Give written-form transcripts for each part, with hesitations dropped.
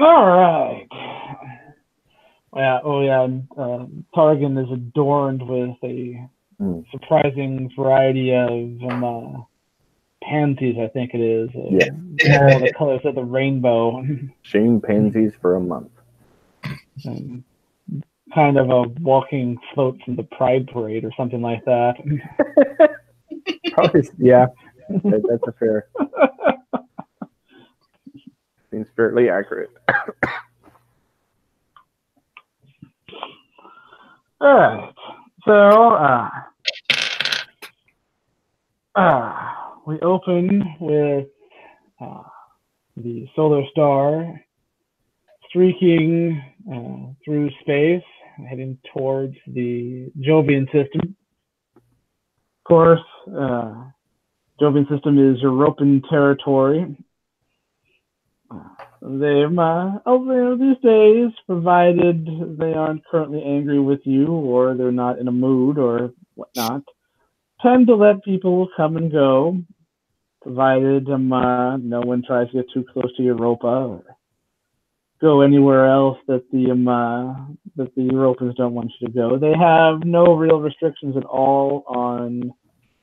All right. Yeah. Oh, yeah. Targan is adorned with a surprising variety of pansies. I think it is. All the colors of the rainbow. Shame pansies for a month. Kind of a walking float from the Pride Parade or something like that. Probably, yeah. That's a fair. Seems fairly accurate. All right. So, we open with the solar star streaking through space, heading towards the Jovian system. Of course, Jovian system is European territory. These days, provided they aren't currently angry with you or they're not in a mood or whatnot, tend to let people come and go, provided no one tries to get too close to Europa or go anywhere else that the Europeans don't want you to go. They have no real restrictions at all on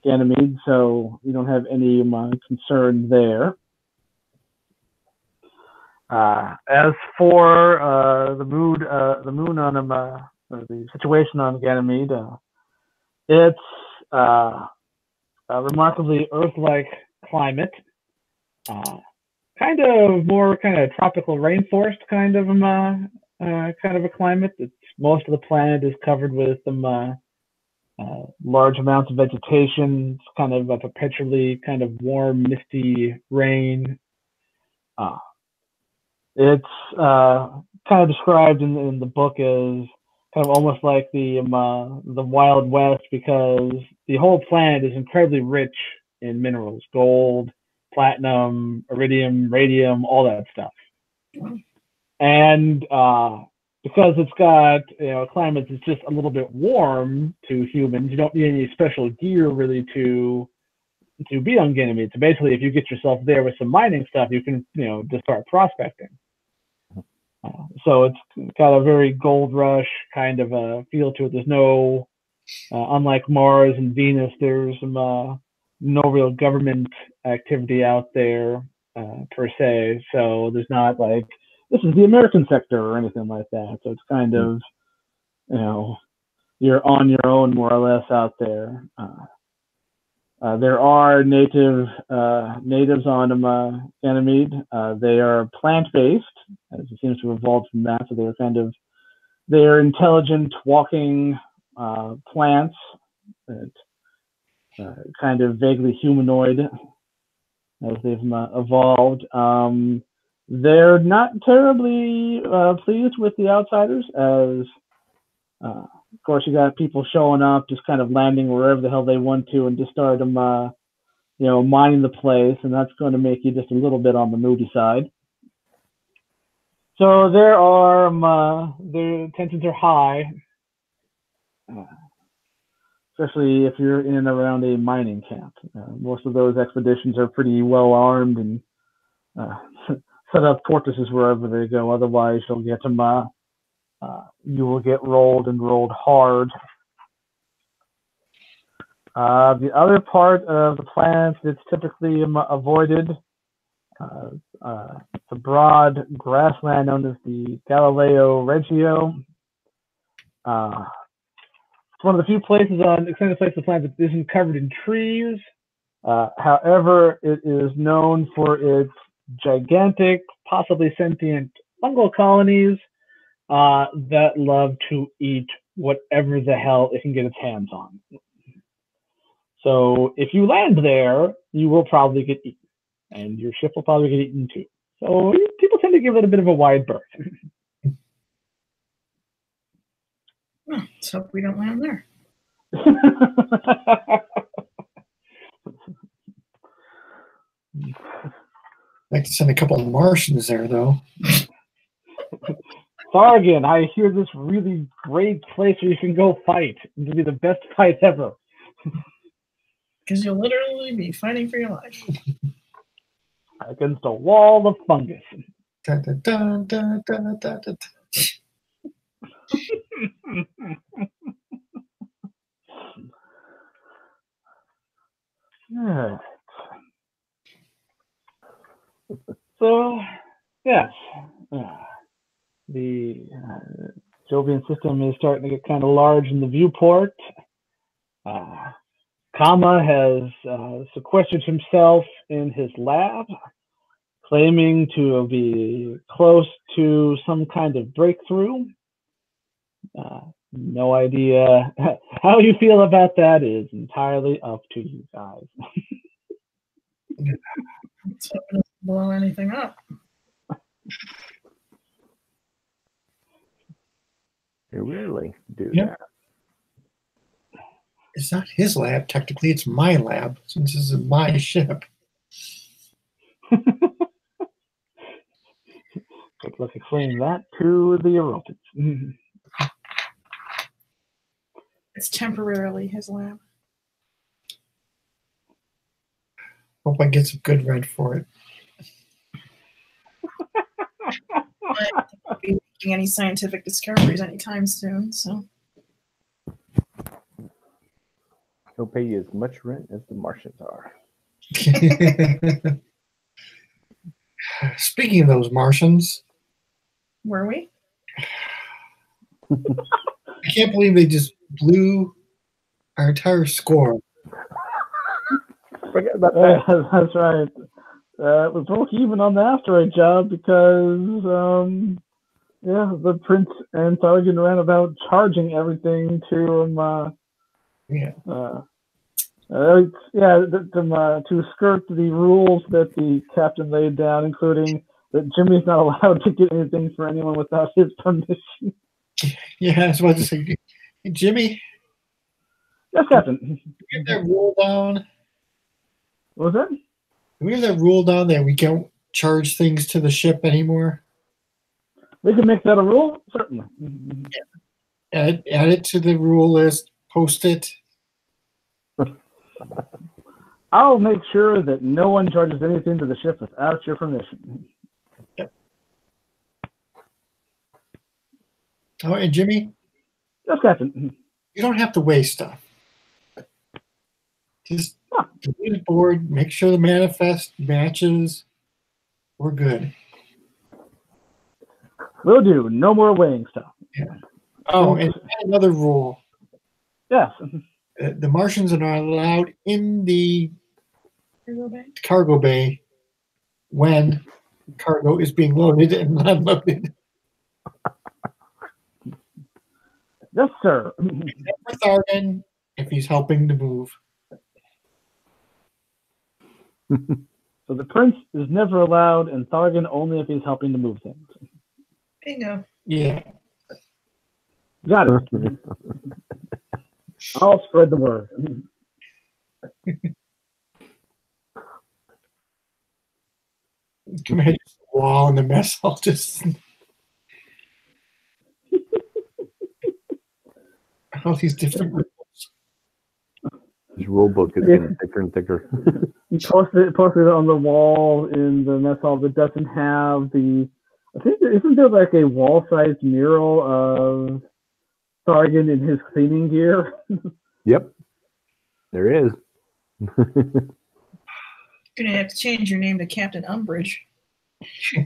Ganymede, so you don't have any concern there. As for the moon on the situation on Ganymede, it's a remarkably Earth-like climate, kind of tropical rainforest kind of a climate. Most of the planet is covered with some large amounts of vegetation. It's kind of a perpetually kind of warm, misty rain. It's kind of described in the book as kind of almost like the Wild West, because the whole planet is incredibly rich in minerals: gold, platinum, iridium, radium, all that stuff. And because it's got a climate that's just a little bit warm to humans, you don't need any special gear really to be on Ganymede. So basically, if you get yourself there with some mining stuff, you can just start prospecting. So it's got a very gold rush kind of a feel to it. There's no, unlike Mars and Venus, there's no real government activity out there per se. So there's not like, this is the American sector or anything like that. So it's kind of, you're on your own more or less out there. There are natives on Ganymede. They are plant-based, as it seems to have evolved from that. So they're intelligent walking plants that kind of vaguely humanoid as they've evolved. They're not terribly pleased with the outsiders, as of course you got people showing up, just kind of landing wherever the hell they want to, and just start them, mining the place, and that's going to make you just a little bit on the moody side. So their tensions are high, especially if you're in and around a mining camp. Most of those expeditions are pretty well armed and set up fortresses wherever they go. Otherwise, you'll get them. You will get rolled and rolled hard. The other part of the planet that's typically avoided, it's a broad grassland known as the Galileo Regio. It's one of the few places on extended places of the planet that isn't covered in trees. However, it is known for its gigantic, possibly sentient fungal colonies that love to eat whatever the hell it can get its hands on. So if you land there, you will probably get eaten, and your ship will probably get eaten too. So people tend to give it a bit of a wide berth. Let's hope we don't land there. I'd like to send a couple of Martians there, though. Sargon, I hear this really great place where you can go fight. It'll be the best fight ever. Because you'll literally be fighting for your life. against a wall of fungus. Dun, dun, dun, dun, dun, dun, dun. Alright. So, yes, the Jovian system is starting to get kind of large in the viewport. Kama has sequestered himself in his lab, claiming to be close to some kind of breakthrough. No idea how you feel about that is entirely up to you guys. Let's hope it doesn't blow anything up. They really do Yep. that. It's not his lab, technically. It's my lab, since this is my ship. Let's explain that to the Europans. It's temporarily his lab. Hope I get some good rent for it. I won't be making any scientific discoveries anytime soon, so He'll pay you as much rent as the Martians are. Speaking of those Martians, were we? I can't believe they just blew our entire score. Forget about that. That's right. It was broke even on the asteroid job because, the Prince and Thargan ran about charging everything to Yeah. to skirt the rules that the captain laid down, including that Jimmy's not allowed to get anything for anyone without his permission. Yeah, I was about to say, hey, Jimmy, Yes, Captain. we have that rule down. What was that? Do we have that rule down that we can't charge things to the ship anymore? We can make that a rule, certainly. Add it to the rule list, post it. I'll make sure that no one charges anything to the ship without your permission. Oh, and Jimmy, Yes, Captain. you don't have to waste stuff. Just delete the board, make sure the manifest matches. We're good. Will do. No more weighing stuff. Oh, and another rule. Yes. The Martians are not allowed in the Cargo bay? cargo bay when cargo is being loaded and unloaded. Yes, sir. Except for Thargan, if he's helping to move. So the Prince is never allowed, and Thargan only if he's helping to move things. Bingo. Yeah. Got it. I'll spread the word. Come ahead, wall in the mess hall. Just all these different rules. His rule book is getting thicker and thicker. He posted it on the wall in the mess hall that doesn't have the. I think isn't there like a wall-sized mural of Thargan in his cleaning gear? Yep. There is. Gonna have to change your name to Captain Umbridge. I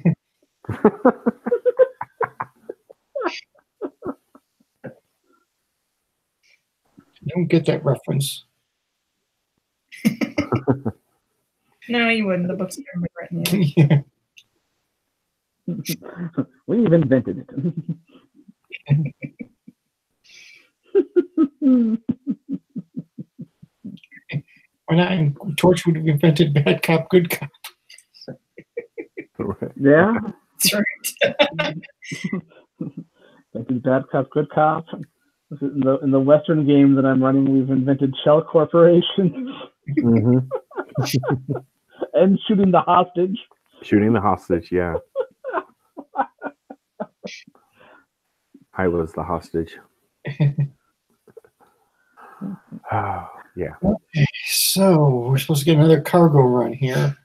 don't get that reference. No, you wouldn't. The book's never been written yet. Yeah. We've invented it. Why not? And Torch would have invented bad cop, good cop. Right. Yeah. That's right. Invented bad cop, good cop. In the Western game that I'm running, we've invented shell corporations Mhm. and shooting the hostage. Shooting the hostage, yeah. I was the hostage. Oh, yeah. So we're supposed to get another cargo run here.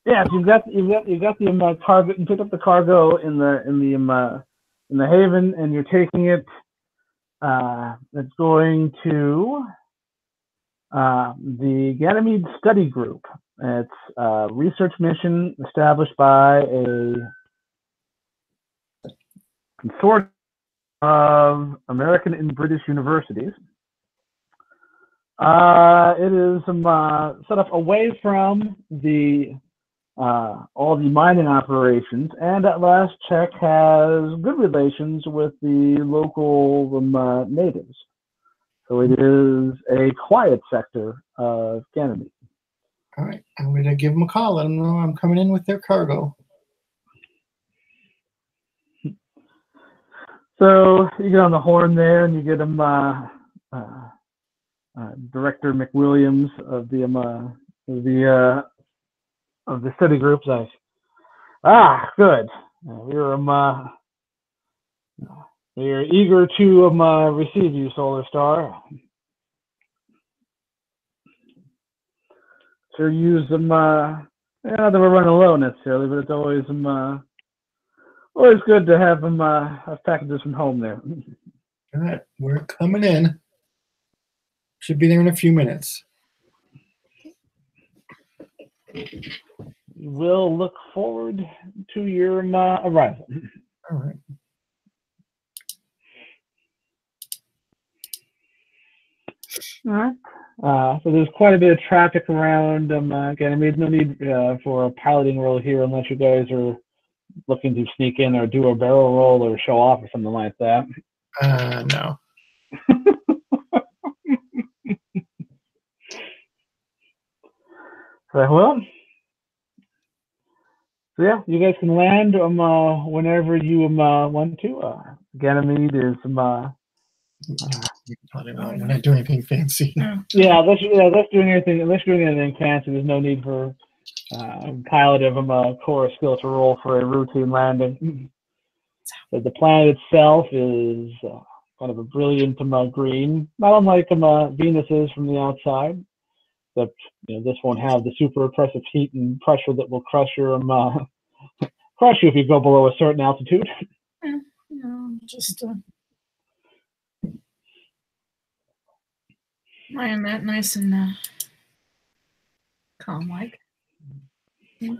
Yeah, so you've got the cargo. You picked up the cargo in the haven, and you're taking it. It's going to the Ganymede Study Group. It's a research mission established by a consortium of American and British universities. It is set up away from all the mining operations, and at last check has good relations with the local natives. So it is a quiet sector of Ganymede. All right, I'm going to give them a call. Let them know I'm coming in with their cargo. So you get on the horn there, and you get them Director McWilliams of the study group. Like, good. We're eager to receive you, Solar Star. Sure, use them. Not that we're running low necessarily, but it's always always good to have them have packages from home there. All right, we're coming in. Should be there in a few minutes. We'll look forward to your arrival. All right. All right. So there's quite a bit of traffic around. Again, I mean, no need for a piloting role here unless you guys are looking to sneak in or do a barrel roll or show off or something like that. No. Well, so yeah, you guys can land whenever you want to. Ganymede is We're not doing anything fancy. Yeah, unless doing anything fancy, there's no need for pilot of core skill to roll for a routine landing. But the planet itself is kind of a brilliant green, not unlike Venus is from the outside. Except this won't have the super oppressive heat and pressure that will crush you if you go below a certain altitude. Just lying that nice and calm-like. The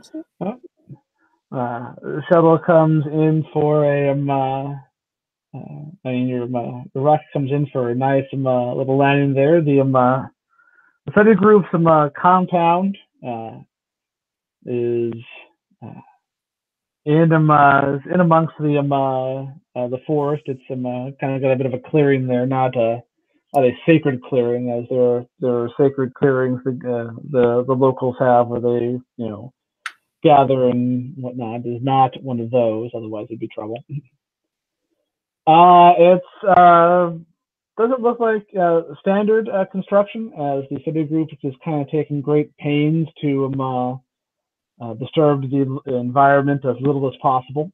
shuttle comes in for the rocket comes in for a nice little landing there. The study group's compound is in amongst the forest. It's kind of got a bit of a clearing there, not a sacred clearing, as there are sacred clearings the locals have where they gather and whatnot. It is not one of those, otherwise it'd be trouble. It's doesn't look like standard construction, as the study group is kind of taking great pains to disturb the environment as little as possible.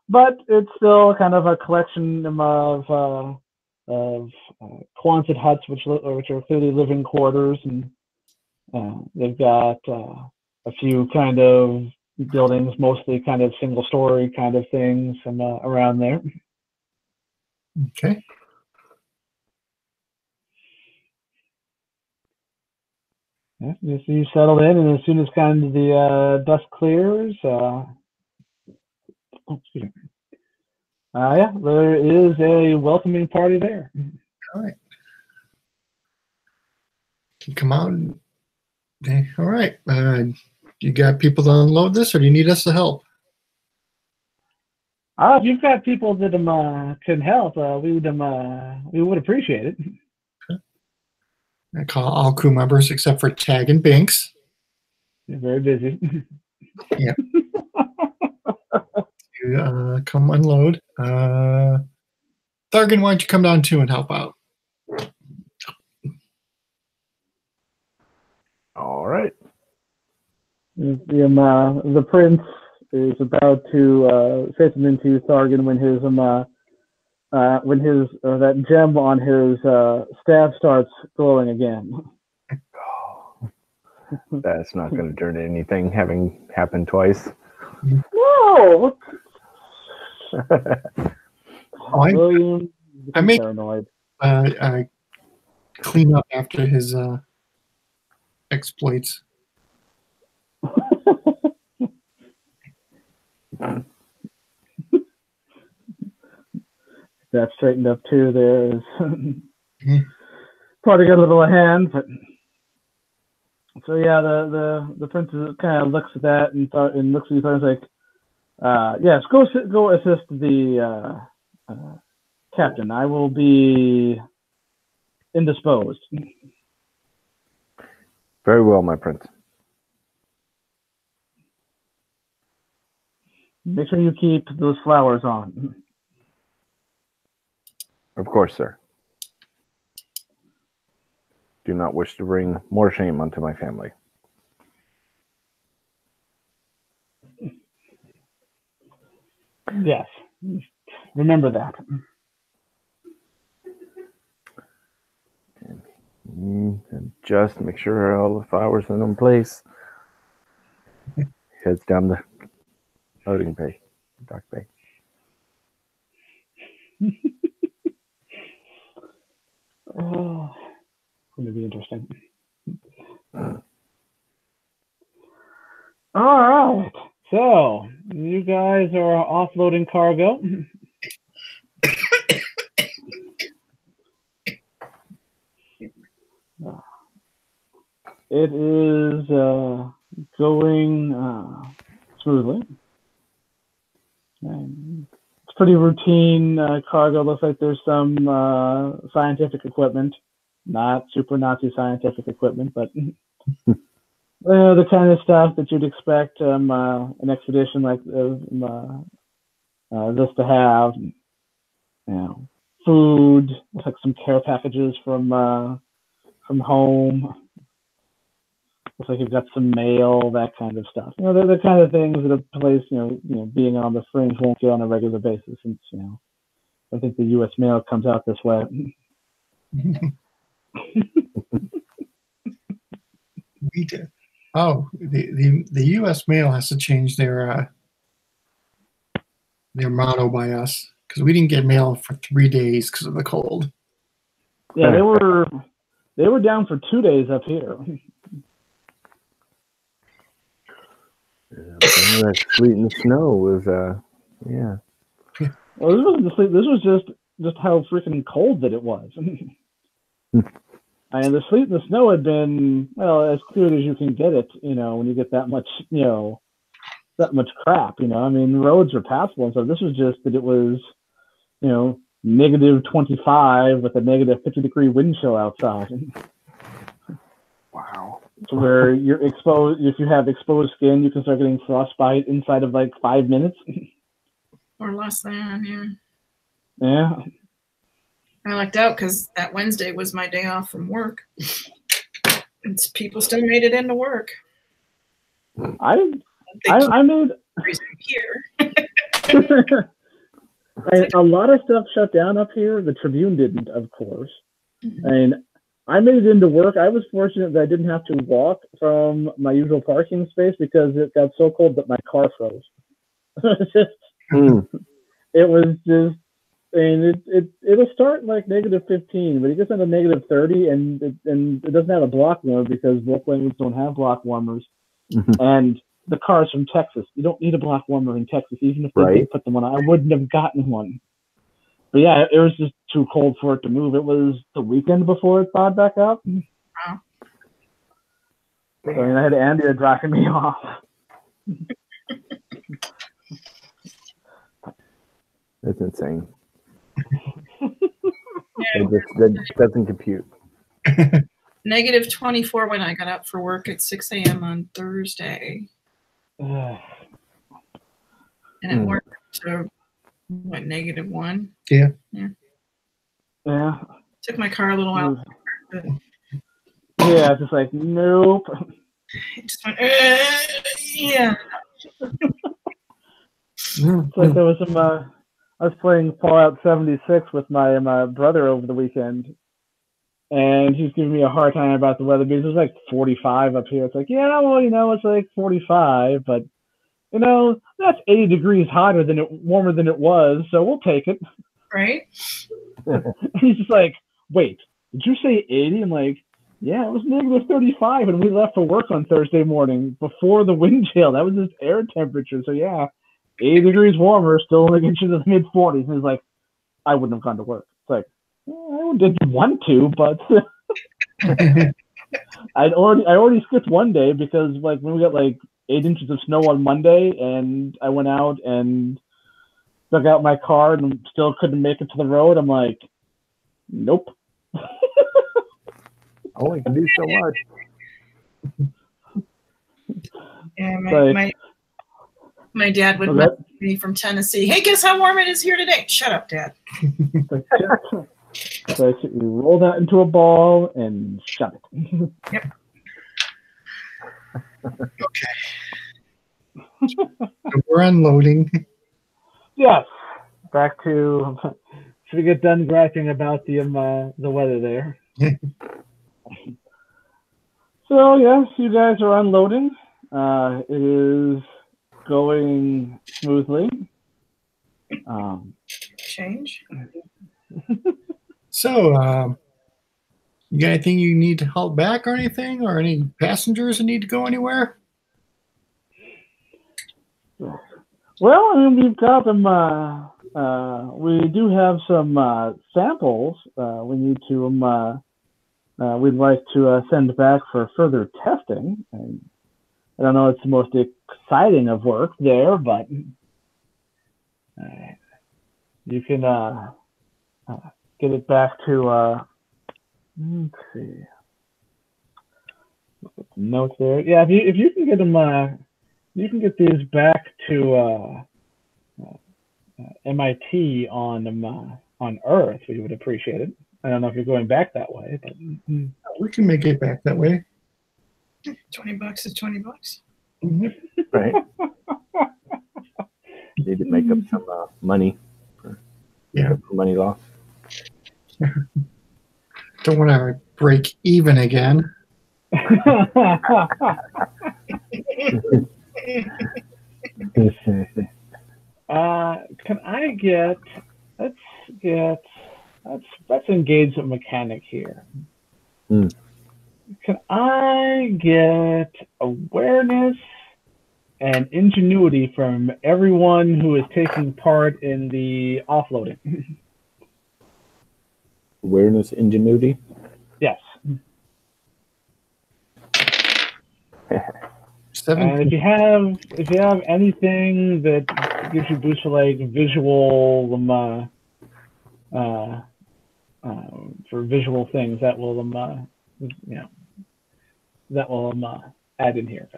But it's still kind of a collection of Quonset huts, which are clearly living quarters, and they've got a few kind of buildings, mostly kind of single-story kind of things, around there. Okay. Yeah, you settle in, and as soon as kind of the dust clears, there is a welcoming party there. All right. Come out. Okay. All right. You got people to unload this, or do you need us to help? If you've got people that can help, we would appreciate it. Okay. I call all crew members except for Tag and Binks. You're very busy. Yeah. You, come unload. Thargan, why don't you come down too and help out? All right. The prince is about to say something to Thargan when that gem on his staff starts glowing again. That's not going to turn to anything having happened twice. No. I- I make- paranoid. I clean up after his exploits. That straightened up too. There is probably got a little hand, but so yeah, the princess kind of looks at that and looks at you and is like, yes, go assist the captain. I will be indisposed. Very well, my prince. Make sure you keep those flowers on. Of course, sir. Do not wish to bring more shame onto my family. Yes, remember that. And just make sure all the flowers are in place. Heads down the loading bay, dock bay. Oh, going to be interesting. All right, so you guys are offloading cargo. It is going smoothly. And it's pretty routine cargo. Looks like there's some scientific equipment, not super Nazi scientific equipment, but the kind of stuff that you'd expect an expedition like this to have. You know, food, looks like some care packages from home. Looks like you've got some mail, that kind of stuff. You know, they're the kind of things that a place, being on the fringe won't get on a regular basis. Since I think the U.S. mail comes out this way. The U.S. mail has to change their motto by us because we didn't get mail for 3 days because of the cold. Yeah, they were down for 2 days up here. That sleet and snow was, yeah. Well, this wasn't the sleep. This was just how freaking cold that it was. And the sleet and the snow had been, well, as clear as you can get it, when you get that much, that much crap, I mean, the roads are passable. And so this was just that it was, negative 25 with a negative 50-degree wind chill outside. Wow. So where you're exposed, if you have exposed skin, you can start getting frostbite inside of like 5 minutes. Or less than, yeah. Yeah. I lucked out because that Wednesday was my day off from work. And people still made it into work. I made here. a lot of stuff shut down up here. The Tribune didn't, of course. And I made it into work. I was fortunate that I didn't have to walk from my usual parking space because it got so cold that my car froze. It was just, and it'll start like negative 15, but it gets into negative 30, and it doesn't have a block warmer because Volkswagens don't have block warmers. And the car's from Texas. You don't need a block warmer in Texas, even if they did put them on. I wouldn't have gotten one. But yeah, it was just too cold for it to move. It was the weekend before it thawed back up. Wow. I mean, I had Andy dropping me off. That's insane. That doesn't compute. Negative 24 when I got up for work at 6 a.m. on Thursday. And it worked to, what, negative 1? Yeah. Took my car a little while. Yeah, just like, nope. It just went, yeah. It's like there was some, I was playing Fallout 76 with my brother over the weekend. and he's giving me a hard time about the weather because it's like 45 up here. It's like, yeah, well, it's like 45, but that's 80 degrees warmer than it was, so we'll take it. Right? He's just like, wait, did you say 80? I'm like, yeah, it was negative 35, and we left for work on Thursday morning before the wind chill. That was his air temperature. So yeah, 80 degrees warmer, still only gets you to the mid 40s. And he's like, I wouldn't have gone to work. It's like, well, I didn't want to, but I already skipped one day because like when we got like 8 inches of snow on Monday, and I went out and dug out my car and still couldn't make it to the road. I'm like, nope. I only can do so much. Yeah, Like- my dad would Okay. message me from Tennessee. Hey, guess how warm it is here today? Shut up, Dad. So you roll that into a ball and shove it. So we're unloading. Yes. Back to. Should we get done griping about the weather there? So yes, you guys are unloading. It is going smoothly. Change. So, you got anything you need to help back or anything, or any passengers that need to go anywhere? Well, I mean, we've got them. We do have some samples. We need to. We'd like to send back for further testing. And I don't know. It's the most exciting of work there, but you can get it back to. Let's see. Look at the notes there. Yeah, if you can get them. You can get these back to MIT on Earth. We would appreciate it. I don't know if you're going back that way, but We can make it back that way. $20 is $20. Right? Need to make up some money. Yeah. For money loss. Don't want to break even again. Can I get? Let's engage a mechanic here. Hmm. Can I get awareness and ingenuity from everyone who is taking part in the offloading? Awareness, ingenuity. Yes. 7. And if you have anything that gives you boost for like visual for visual things, that will add in here.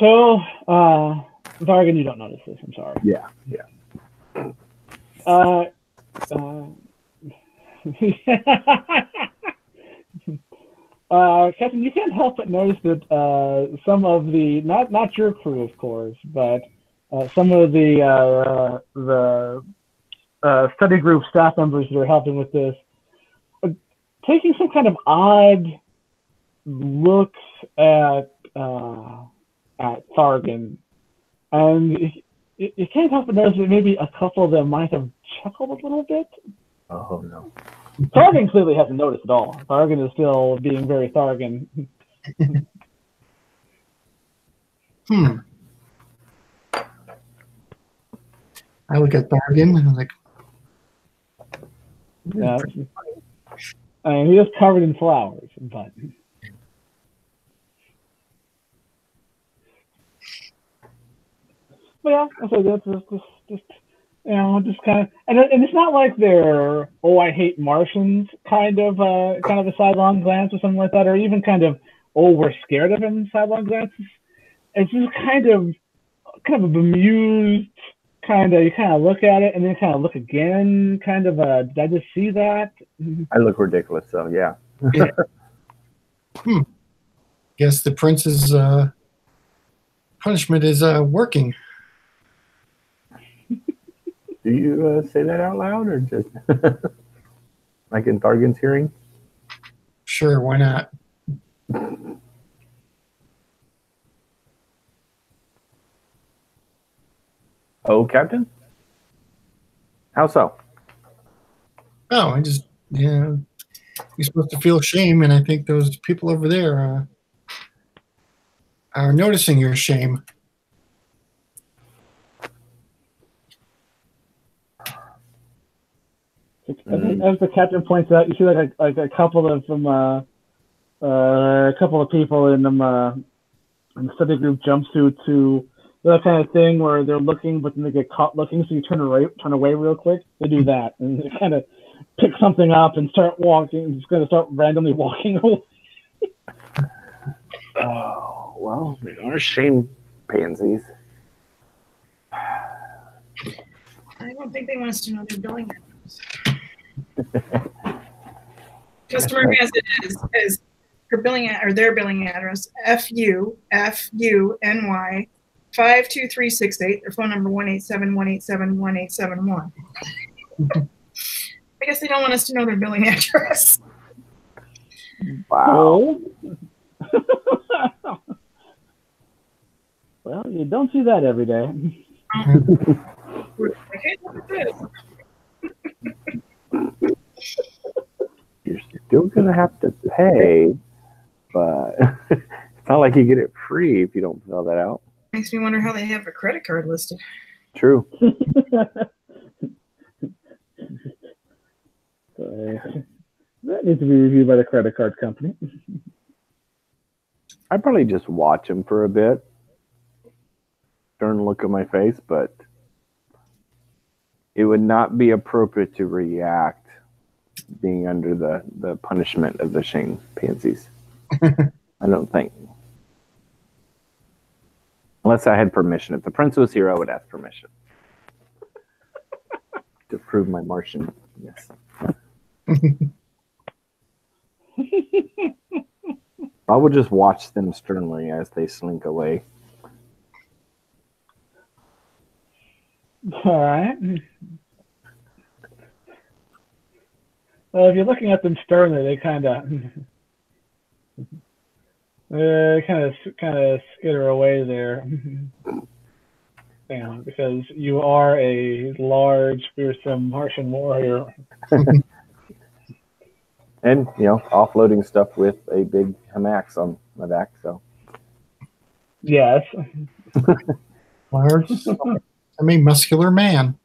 So, Vargan, you don't notice this. I'm sorry. Yeah. Captain, you can't help but notice that some of the not your crew, of course, but some of the study group staff members that are helping with this are taking some kind of odd looks at Thargan, and you can't help but notice that maybe a couple of them might have chuckled a little bit. Oh no. Thargan clearly hasn't noticed at all. Thargan is still being very Thargan. I look at Thargan and I'm like, Yeah. I mean, he is covered in flowers, but. But yeah, so that's just just kind of, and it's not like they're I hate Martians kind of a sidelong glance or something like that, or even kind of we're scared of him sidelong glances. It's just kind of a bemused you kind of look at it and then kind of look again, kind of did I just see that? I look ridiculous, so yeah. Guess the prince is punishment is working. Do you say that out loud or just like in Thargan's hearing? Sure, why not? Oh, Captain? How so? Oh, you're supposed to feel shame, and I think those people over there are noticing your shame. As the captain points out, you see like a couple of them, a couple of people in them in the study group jumpsuits who that kind of thing where they're looking, but then they get caught looking, so you turn away real quick. They do that, and they kind of pick something up and start walking. Just going to start randomly walking away. Oh, well, they are shame pansies. I don't think they want us to know their billing address. Customer as it is her billing or their billing address FUNY 52368. Their phone number 187-187-1871. I guess they don't want us to know their billing address. Wow. Well, you don't see that every day. Hey, look at this. You're still going to have to pay, but it's not like you get it free if you don't fill that out. Makes me wonder how they have a credit card listed. True. That needs to be reviewed by the credit card company. I'd probably just watch them for a bit. Stern look at my face, but it would not be appropriate to react being under the punishment of the shame pansies. I don't think. Unless I had permission. If the prince was here, I would ask permission. To prove my Martian. Yes. I would just watch them sternly as they slink away. All right. Well, if you're looking at them sternly, they kind of skitter away there. Yeah, because you are a large, fearsome Martian warrior. And, offloading stuff with a big Hamax on my back, so. Yes. Large, muscular man.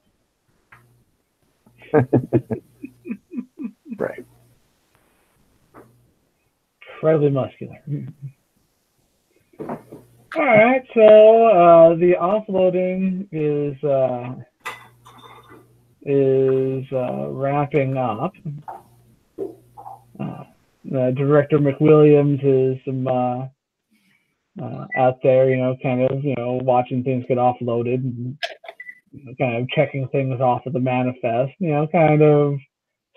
Right. Incredibly muscular. All right, so the offloading is wrapping up. Director McWilliams is out there, watching things get offloaded, and kind of checking things off of the manifest, kind of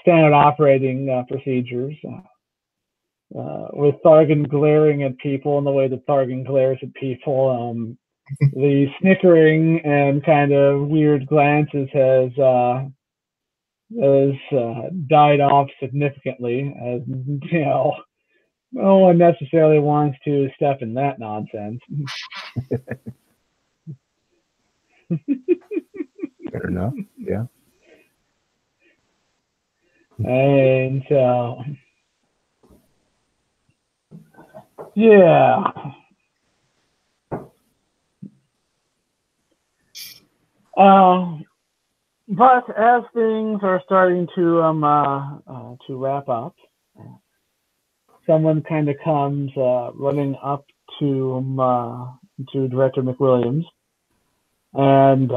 standard operating procedures. With Thargan glaring at people in the way that Thargan glares at people, the snickering and kind of weird glances has died off significantly, as no one necessarily wants to step in that nonsense. Fair enough. Yeah. And so, yeah. But as things are starting to wrap up, someone kind of comes running up to Director McWilliams and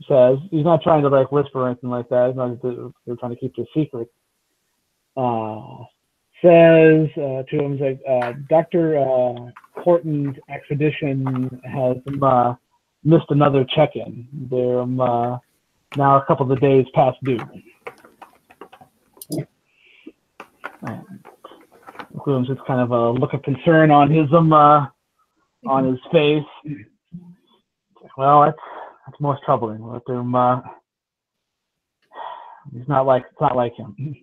says, he's not trying to whisper or anything like that. He's not, they're trying to keep it a secret. Says to him, Dr. Horton's expedition has missed another check-in. They're now a couple of days past due. McWilliams has kind of a look of concern on his on his face. Well, that's most troubling. Let him, it's not like him.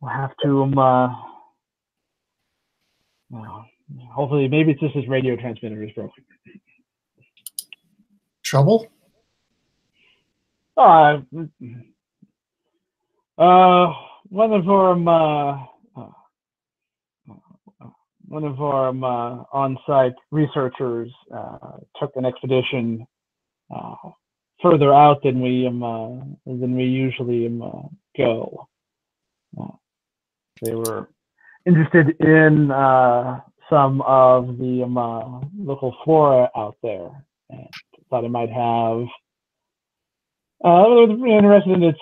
We'll have to well, hopefully, maybe it's just his radio transmitter is broken. Trouble? One of our on-site researchers took an expedition further out than we usually go. They were interested in some of the local flora out there, and thought it might have. They were interested in its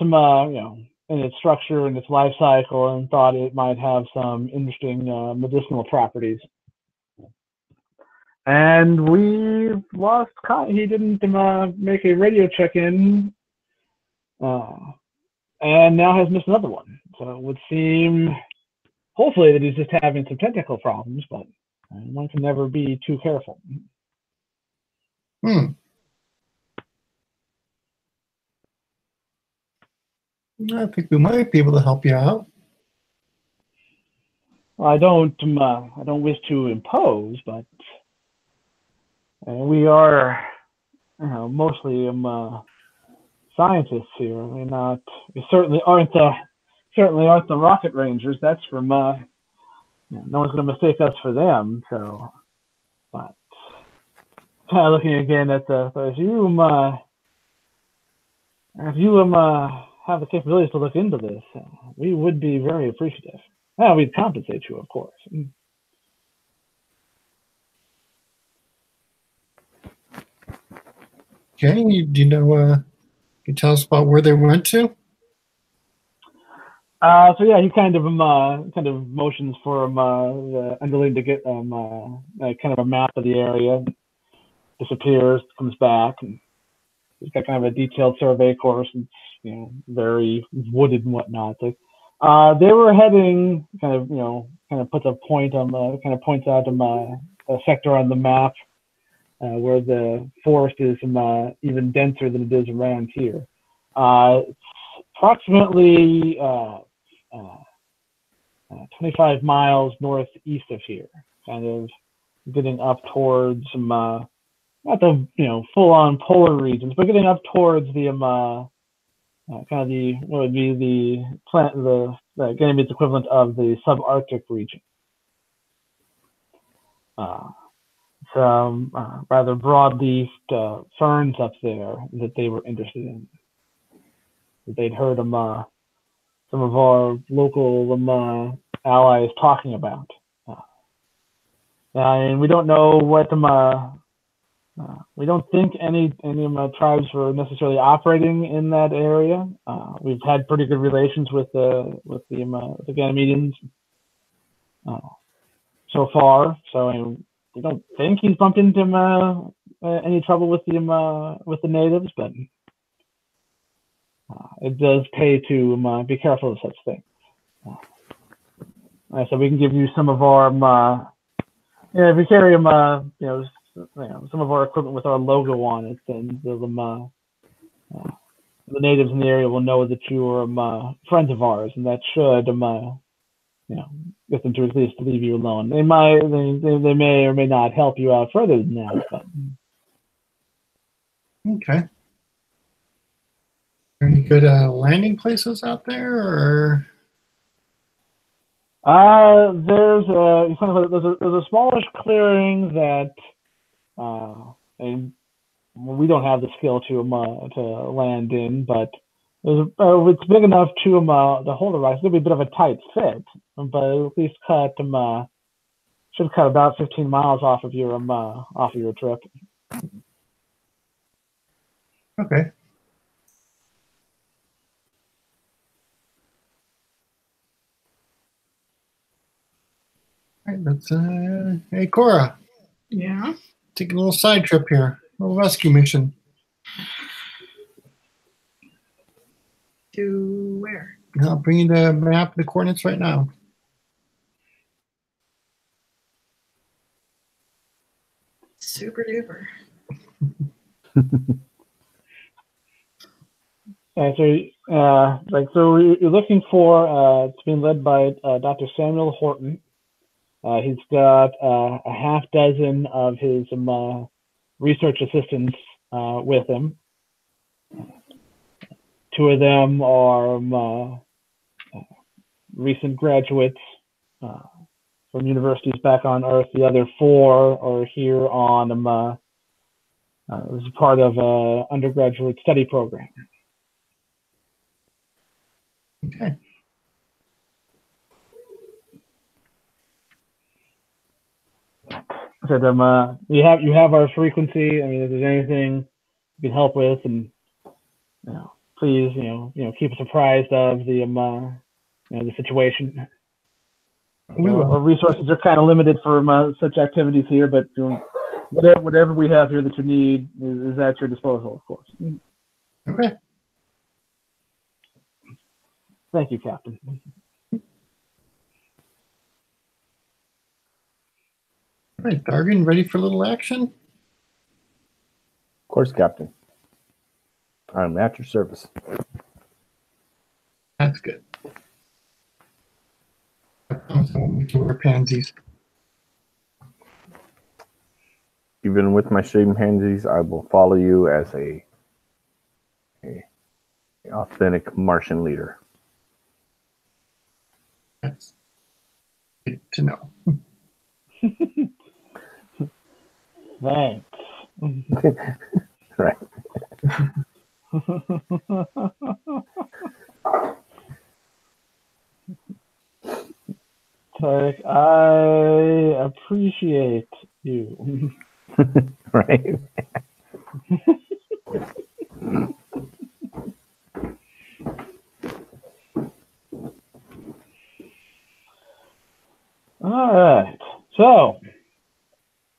in its structure and its life cycle, and thought it might have some interesting medicinal properties. And we lost. He didn't make a radio check-in, and now has missed another one. So it would seem, hopefully, that he's just having some technical problems, but one can never be too careful. I think we might be able to help you out. Well, I don't wish to impose, but we are mostly scientists here. We certainly aren't the rocket rangers. That's from no one's going to mistake us for them. So, but looking again at if you have the capabilities to look into this, we would be very appreciative. We'd compensate you, of course. Okay, do you know? Can you tell us about where they went to? So yeah, he kind of motions for the underling to get kind of a map of the area. Disappears, comes back, and he's got kind of a detailed survey course. It's very wooded and whatnot. They were heading kind of puts a point on kind of points out a sector on the map where the forest is even denser than it is around here. It's approximately 25 miles northeast of here, kind of getting up towards some not the full-on polar regions, but getting up towards the kind of the what would be the Ganymede's equivalent of the subarctic region. Some rather broad-leafed ferns up there that they were interested in. They'd heard some of our local allies talking about. And we don't know what we don't think any tribes were necessarily operating in that area. We've had pretty good relations with the Ganymedians so far, so we don't think he's bumped into any trouble with the natives, but it does pay to be careful of such things. So we can give you some of our if we carry them some of our equipment with our logo on it, then the natives in the area will know that you are friends of ours, and that should get them to at least leave you alone. They may or may not help you out further than that. But. Okay. Any good landing places out there, or? There's a smallish clearing that. And we don't have the skill to land in, but it's big enough to hold the rocks. It's gonna be a bit of a tight fit, but at least should cut about 15 miles off of your trip. Okay. All right, that's hey Cora. Yeah. Taking a little side trip here, a little rescue mission. To where? I'll bring you the map, the coordinates right now. Super duper. So you're looking for, it's being led by Dr. Samuel Horton. He's got a half dozen of his research assistants with him. Two of them are recent graduates from universities back on Earth. The other four are here on as part of an undergraduate study program. Okay. So you have our frequency. I mean, if there's anything you can help with, and please keep us apprised of the the situation. We will. Our resources are kind of limited for such activities here, but whatever we have here that you need is at your disposal, of course. Okay. Thank you, Captain. All right, Dargan, ready for a little action? Of course, Captain. I'm at your service. That's good. We're pansies. Even with my chimpanzees, I will follow you as a authentic Martian leader. That's good to know. Thanks. Right. Like, I appreciate you. Right. All right. So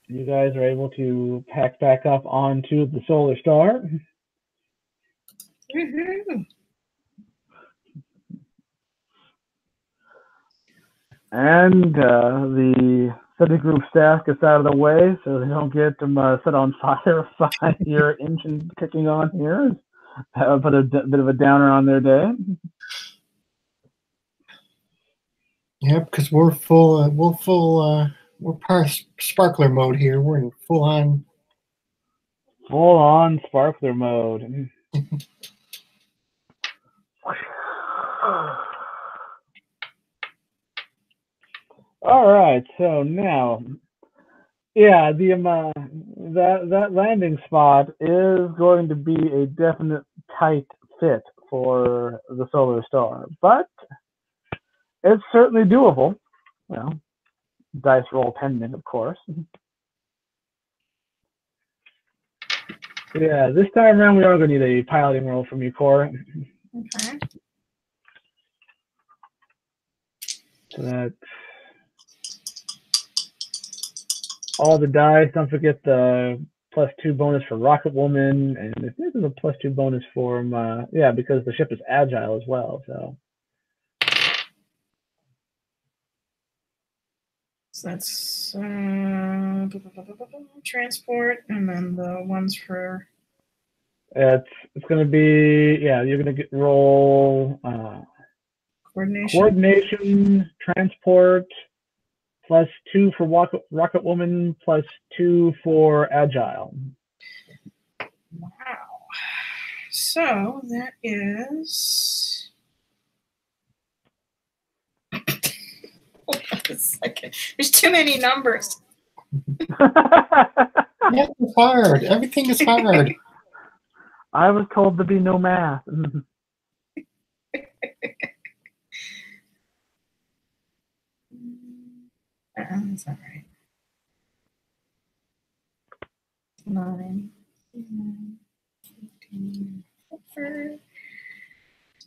you guys are able to pack back up onto the Solar Star. Woohoo. And the study group staff gets out of the way so they don't get them set on fire by your engine kicking on here. Put a bit of a downer on their day. Yep, because we're sparkler mode here. We're in full on sparkler mode. All right, so now, yeah, that landing spot is going to be a definite tight fit for the Solar Star, but it's certainly doable. Dice roll pending, of course. Yeah, this time around we are going to need a piloting roll from you, Cora. Okay. So that's all the dice. Don't forget the +2 bonus for Rocket Woman, and I think there's a +2 bonus for because the ship is agile as well. So that's transport, and then the ones for it's going to be you're going to roll coordination, transport, +2 for Rocket Woman, +2 for agile. Wow. So that is. Hold on a second. There's too many numbers. Math is hard. Everything is hard. I was told to be no math. That's all right. 9, 15,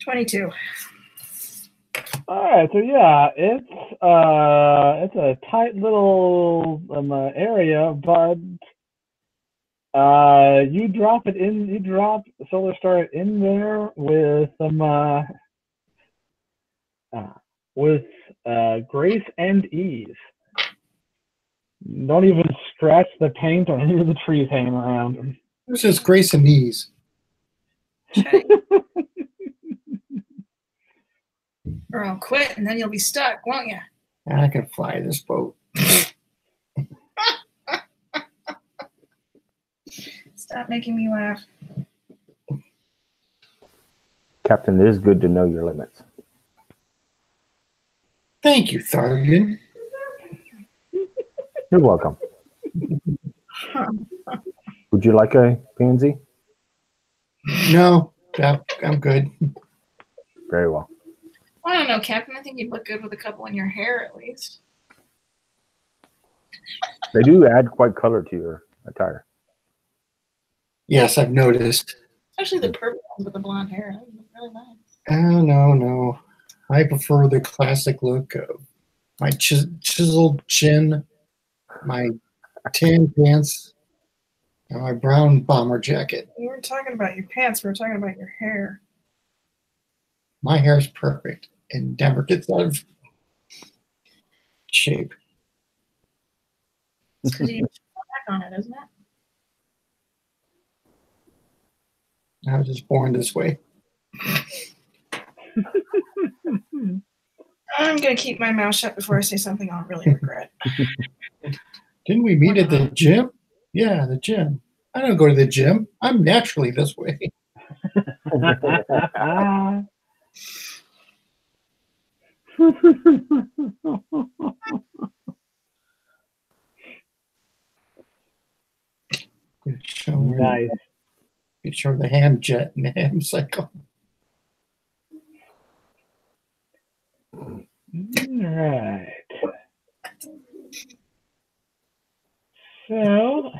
22. All right, so yeah, it's a tight little area, but you drop Solar Star in there with grace and ease. Don't even scratch the paint on any of the trees hanging around. It was just Grace and Knees. Okay. Or I'll quit and then you'll be stuck, won't you? I can fly this boat. Stop making me laugh. Captain, it is good to know your limits. Thank you, Thargan. You're welcome. Would you like a pansy? No, I'm good. Very well. I don't know, Captain. I think you'd look good with a couple in your hair at least. They do add quite color to your attire. Yes, I've noticed. Especially the purple ones with the blonde hair. That would look really nice. Oh, no. I prefer the classic look of my chiseled chin, my tan pants, and my brown bomber jacket. We weren't talking about your pants. We were talking about your hair. My hair is perfect and never gets out of shape. It's because you put back on it, isn't it? I was just born this way. I'm going to keep my mouth shut before I say something I'll really regret. Didn't we meet at the gym? Yeah, the gym. I don't go to the gym. I'm naturally this way. Nice. Show the ham jet and the ham cycle. All right. So,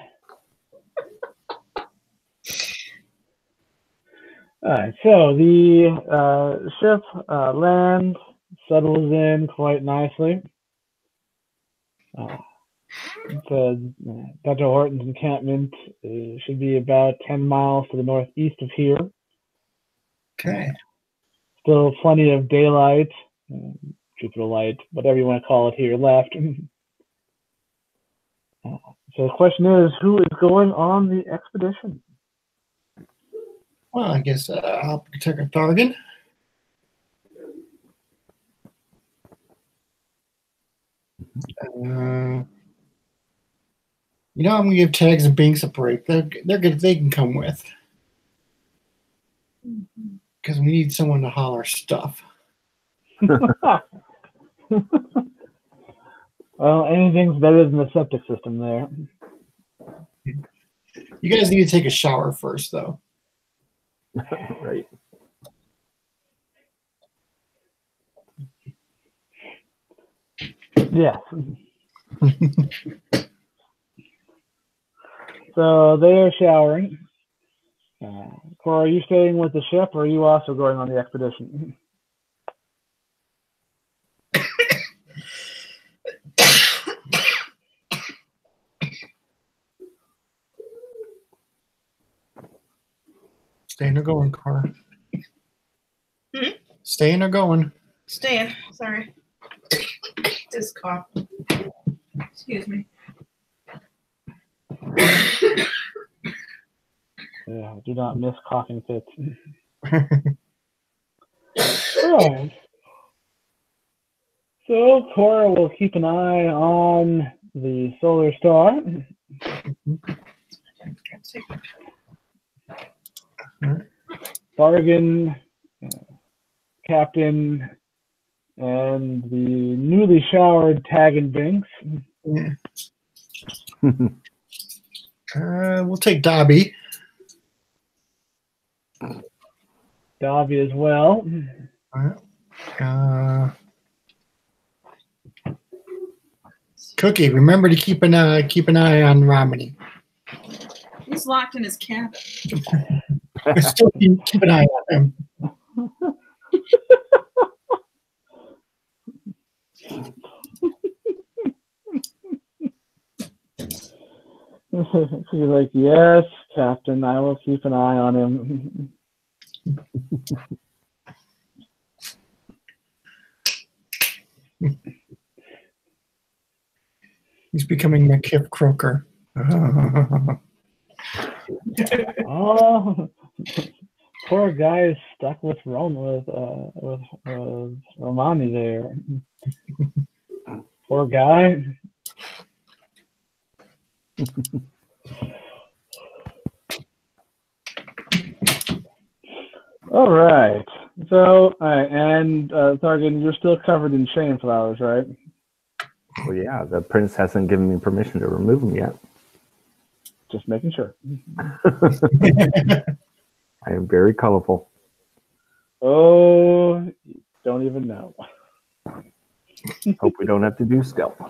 the ship lands, settles in quite nicely. So Dr. Horton's encampment should be about 10 miles to the northeast of here. Okay. Still plenty of daylight, Jupiter light, whatever you want to call it here, left. So the question is, who is going on the expedition? Well, I guess I'll protect a Thargan. I'm gonna give Tags and Binks a break. They're good. They can come with because we need someone to haul our stuff. Well, anything's better than the septic system there. You guys need to take a shower first, though. Right. Yes. So they are showering. Cora, are you staying with the ship, or are you also going on the expedition? Staying or going, Cora? Staying or going? Staying. Sorry. Just cough. Excuse me. Yeah, do not miss coughing fits. All right. So Cora will keep an eye on the Solar Star. Bargain, Captain, and the newly showered Tag and Binks. We'll take Dobby. Dobby as well. Cookie, remember to keep an eye on Romney. He's locked in his cabin. Still keep an eye on him. She's like, yes, Captain, I will keep an eye on him. He's becoming McKip Croker. Oh, poor guy is stuck with Romani there. Poor guy. All right. So, and Thargan, you're still covered in chain flowers, right? Well, yeah, the prince hasn't given me permission to remove them yet. Just making sure. I am very colorful. Oh, don't even know. Hope we don't have to do stealth.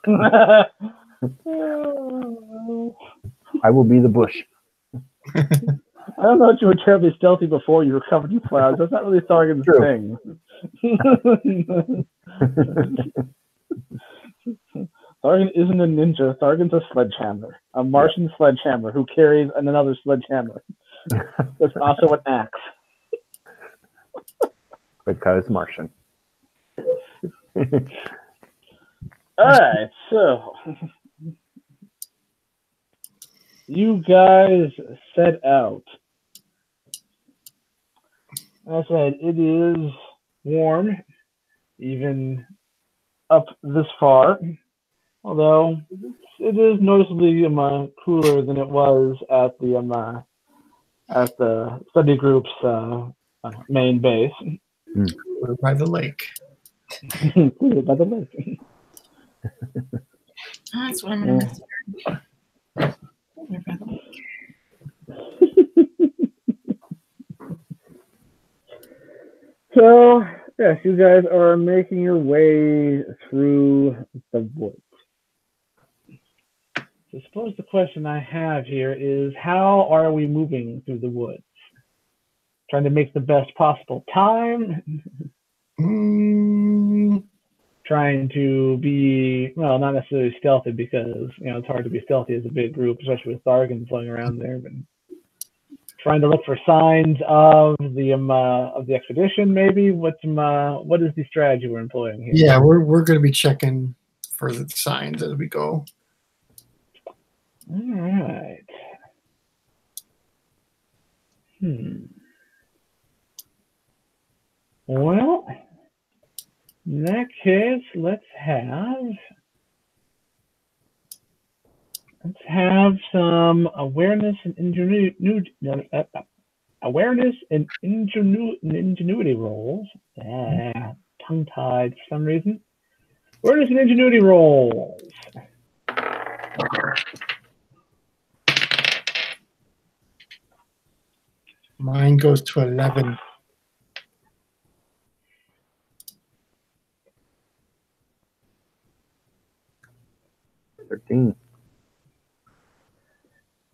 I will be the bush. I don't know if you were terribly stealthy before you were covered in flowers. That's not really Thargan's thing. Thargan isn't a ninja. Thargan's a sledgehammer. A Martian sledgehammer who carries another sledgehammer. That's also an axe. Because Martian. Alright, so you guys set out. As I said, it is warm, even up this far. Although it is noticeably cooler than it was at the study group's main base. We're by the lake. Cooler by the lake. That's what I'm going to miss. So, yes, you guys are making your way through the woods. So I suppose the question I have here is, how are we moving through the woods? Trying to make the best possible time? Trying to be, well, not necessarily stealthy, because, it's hard to be stealthy as a big group, especially with Thargan floating around there, but trying to look for signs of the expedition, maybe? What is the strategy we're employing here? Yeah, we're going to be checking for the signs as we go. All right. Well, in that case, let's have some awareness and ingenuity rolls. Tongue-tied for some reason. Awareness and ingenuity rolls. Mine goes to 11.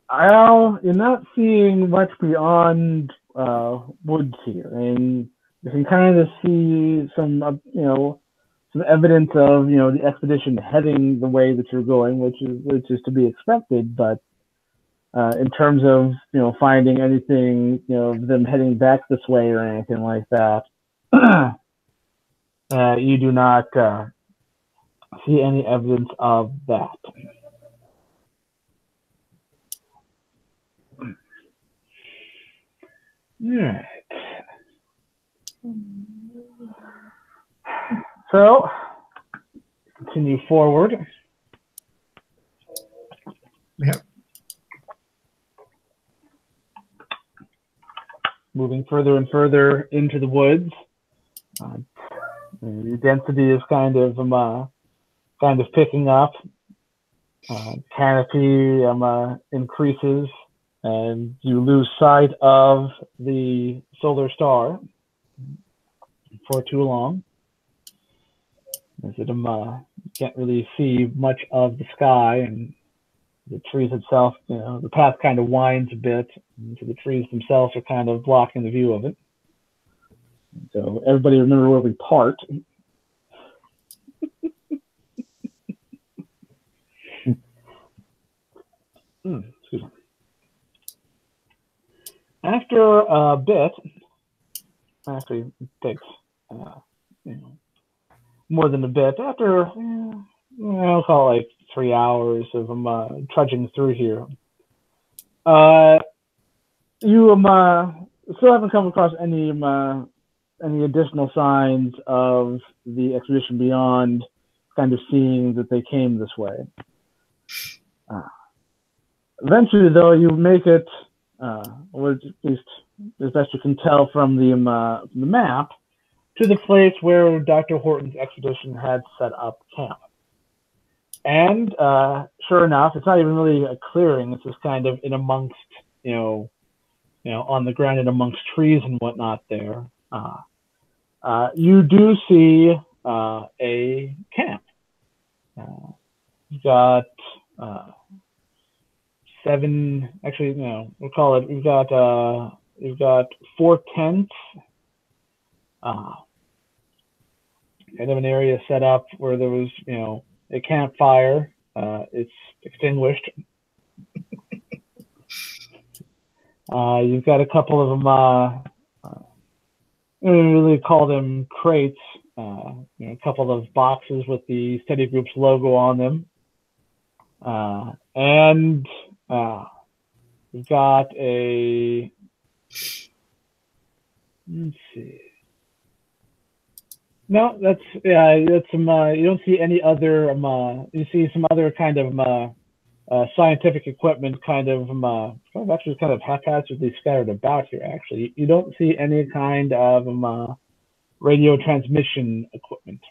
Well, you're not seeing much beyond woods here, and you can kind of see some evidence of the expedition heading the way that you're going, which is to be expected. But in terms of finding anything, them heading back this way or anything like that, you do not see any evidence of that. All right. So, continue forward. Yep. Moving further and further into the woods. The density is kind of picking up. Canopy increases, and you lose sight of the solar star for too long. As it you can't really see much of the sky, and the trees itself, the path kind of winds a bit, so the trees themselves are kind of blocking the view of it. So everybody remember where we part. Excuse me. After a bit, actually it takes more than a bit. After I'll call it like 3 hours of trudging through here. You still haven't come across any additional signs of the expedition beyond kind of seeing that they came this way. Eventually, though, you make it, or at least as best you can tell from the map, to the place where Dr. Horton's expedition had set up camp. And sure enough, it's not even really a clearing. It's just kind of in amongst, on the ground and amongst trees and whatnot there. You do see a camp. You've got we'll call it, we've got 4 tents. Kind of an area set up where there was, a campfire. It's extinguished. You've got a couple of them, we really call them crates, a couple of boxes with the study group's logo on them. And we've got let's see. No, that's some, you don't see any other, you see some other kind of scientific equipment kind of actually kind of haphazardly scattered about here, actually. You don't see any kind of radio transmission equipment,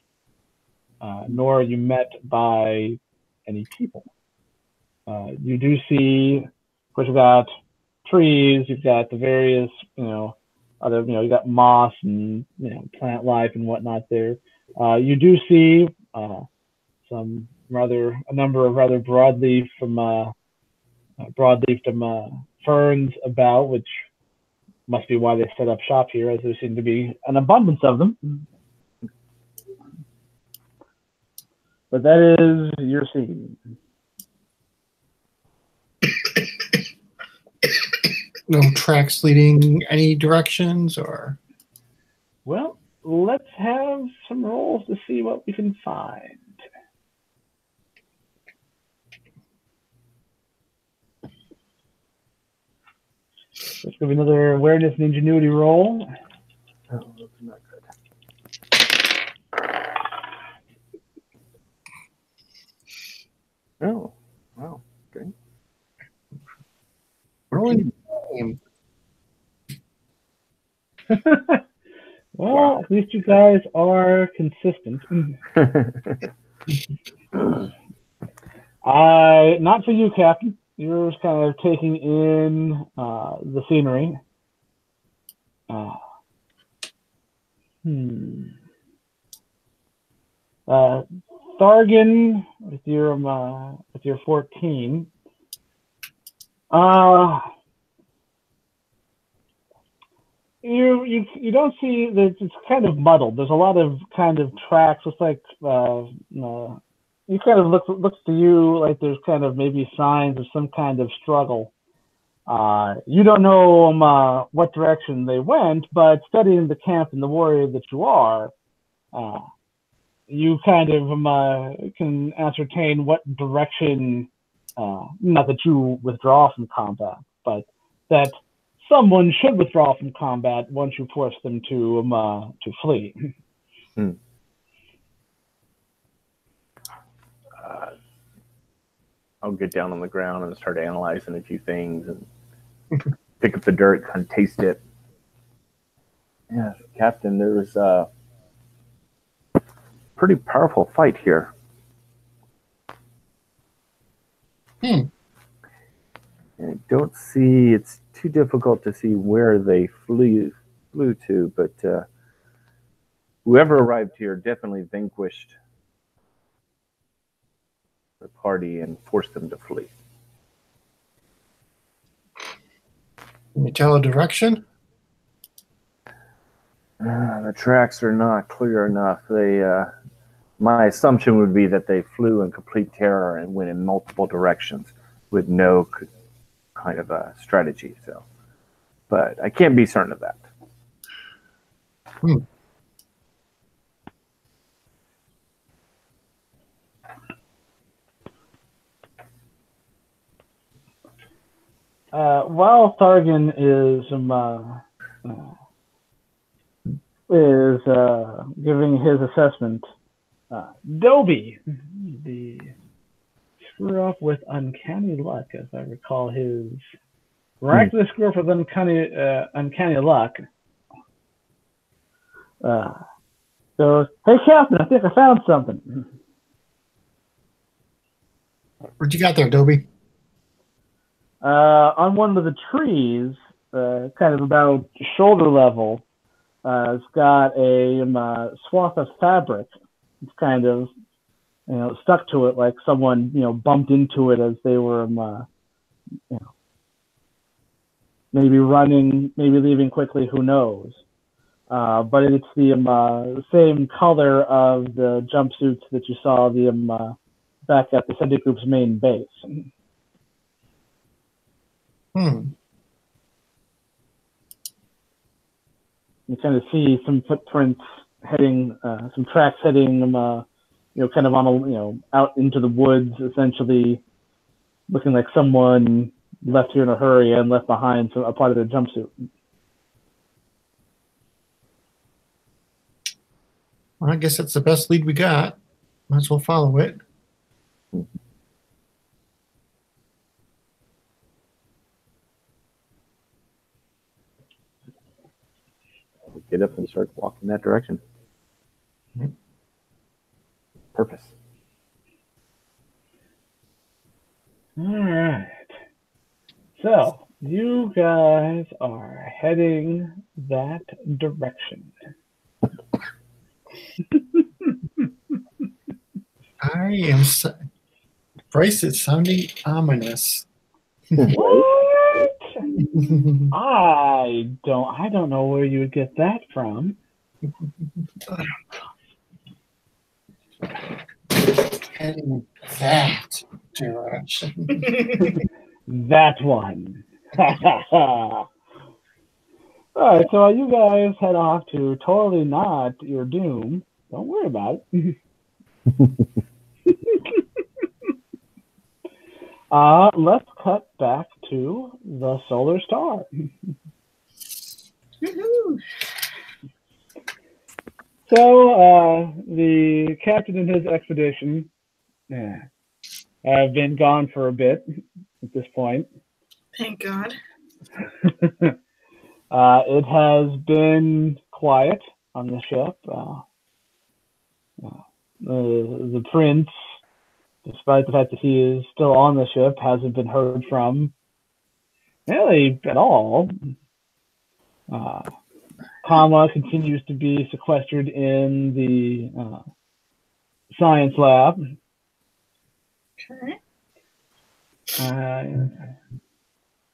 nor are you met by any people. You do see, of course, you've got trees, you've got the various, other, you got moss and, plant life and whatnot there. You do see a number of rather broadleaf ferns about, which must be why they set up shop here, as there seem to be an abundance of them. But that is your scene. No tracks leading any directions, or? Well, let's have some rolls to see what we can find. Let's give another awareness and ingenuity roll. Oh, that's not good. Oh, wow. Okay. Rolling. Well, Wow. at least you guys are consistent. Not for you, Captain. You're just kind of taking in the scenery. Thargan, with your 14. You don't see that it's kind of muddled. There's a lot of kind of tracks. It's like you kind of looks to you like there's kind of maybe signs of some kind of struggle. You don't know what direction they went, but studying the camp and the warrior that you are, you kind of can ascertain what direction. Not that you withdraw from combat, but that someone should withdraw from combat once you force them to flee. I'll get down on the ground and start analyzing a few things and pick up the dirt, kind of taste it. Yeah, Captain, there's a pretty powerful fight here. And I don't see, it's too difficult to see where they flew to, but whoever arrived here definitely vanquished the party and forced them to flee. Can you tell a direction? The tracks are not clear enough. My assumption would be that they flew in complete terror and went in multiple directions with no kind of a strategy. So, but I can't be certain of that. While Thargan is giving his assessment, Dobie, the screw up with uncanny luck, as I recall his miraculous screw up with uncanny luck. Goes, hey Captain, I think I found something. What you got there, Dobie? On one of the trees, kind of about shoulder level, it's got a swath of fabric. It's kind of, stuck to it like someone, bumped into it as they were, maybe running, maybe leaving quickly, who knows. But it's the same color of the jumpsuits that you saw back at the Senti Group's main base. You kind of see some footprints heading, some tracks heading, kind of on out into the woods, essentially looking like someone left here in a hurry and left behind a part of their jumpsuit. Well, I guess that's the best lead we got. Might as well follow it. Get up and start walking that direction. Purpose. All right. So you guys are heading that direction. I am. Bryce, it's sounding ominous. What? I don't know where you would get that from. Heading that direction. That one. All right, so you guys head off to totally not your doom. Don't worry about it. Let's cut back to the Solar Star. So the captain and his expedition have been gone for a bit at this point. Thank God. It has been quiet on the ship. The prince, despite the fact that he is still on the ship, hasn't been heard from really at all. Kama continues to be sequestered in the science lab. Okay.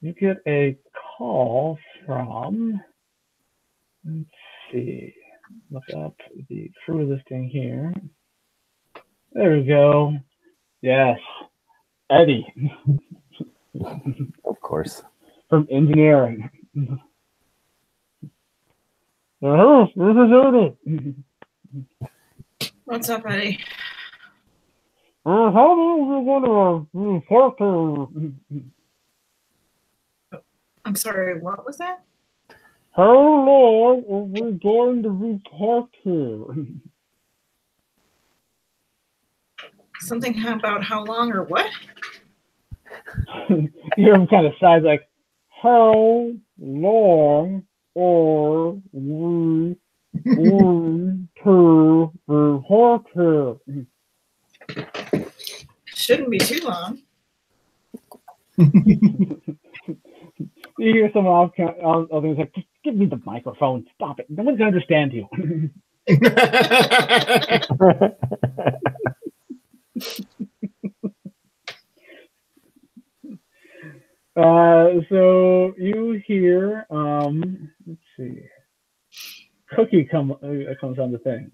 You get a call from, let's see, look up the crew listing here. There we go. Yes, Eddie. Of course. From engineering. This is Eddie. What's up, Eddie? How are we going to report to? I'm sorry, what was that? How long are we going to report to? Something about how long or what? You hear him kind of sighs like, how long are we going to report to? Shouldn't be too long. You hear someone else like, just give me the microphone. Stop it. No one's going to understand you. So you hear, let's see, Cookie comes on the thing.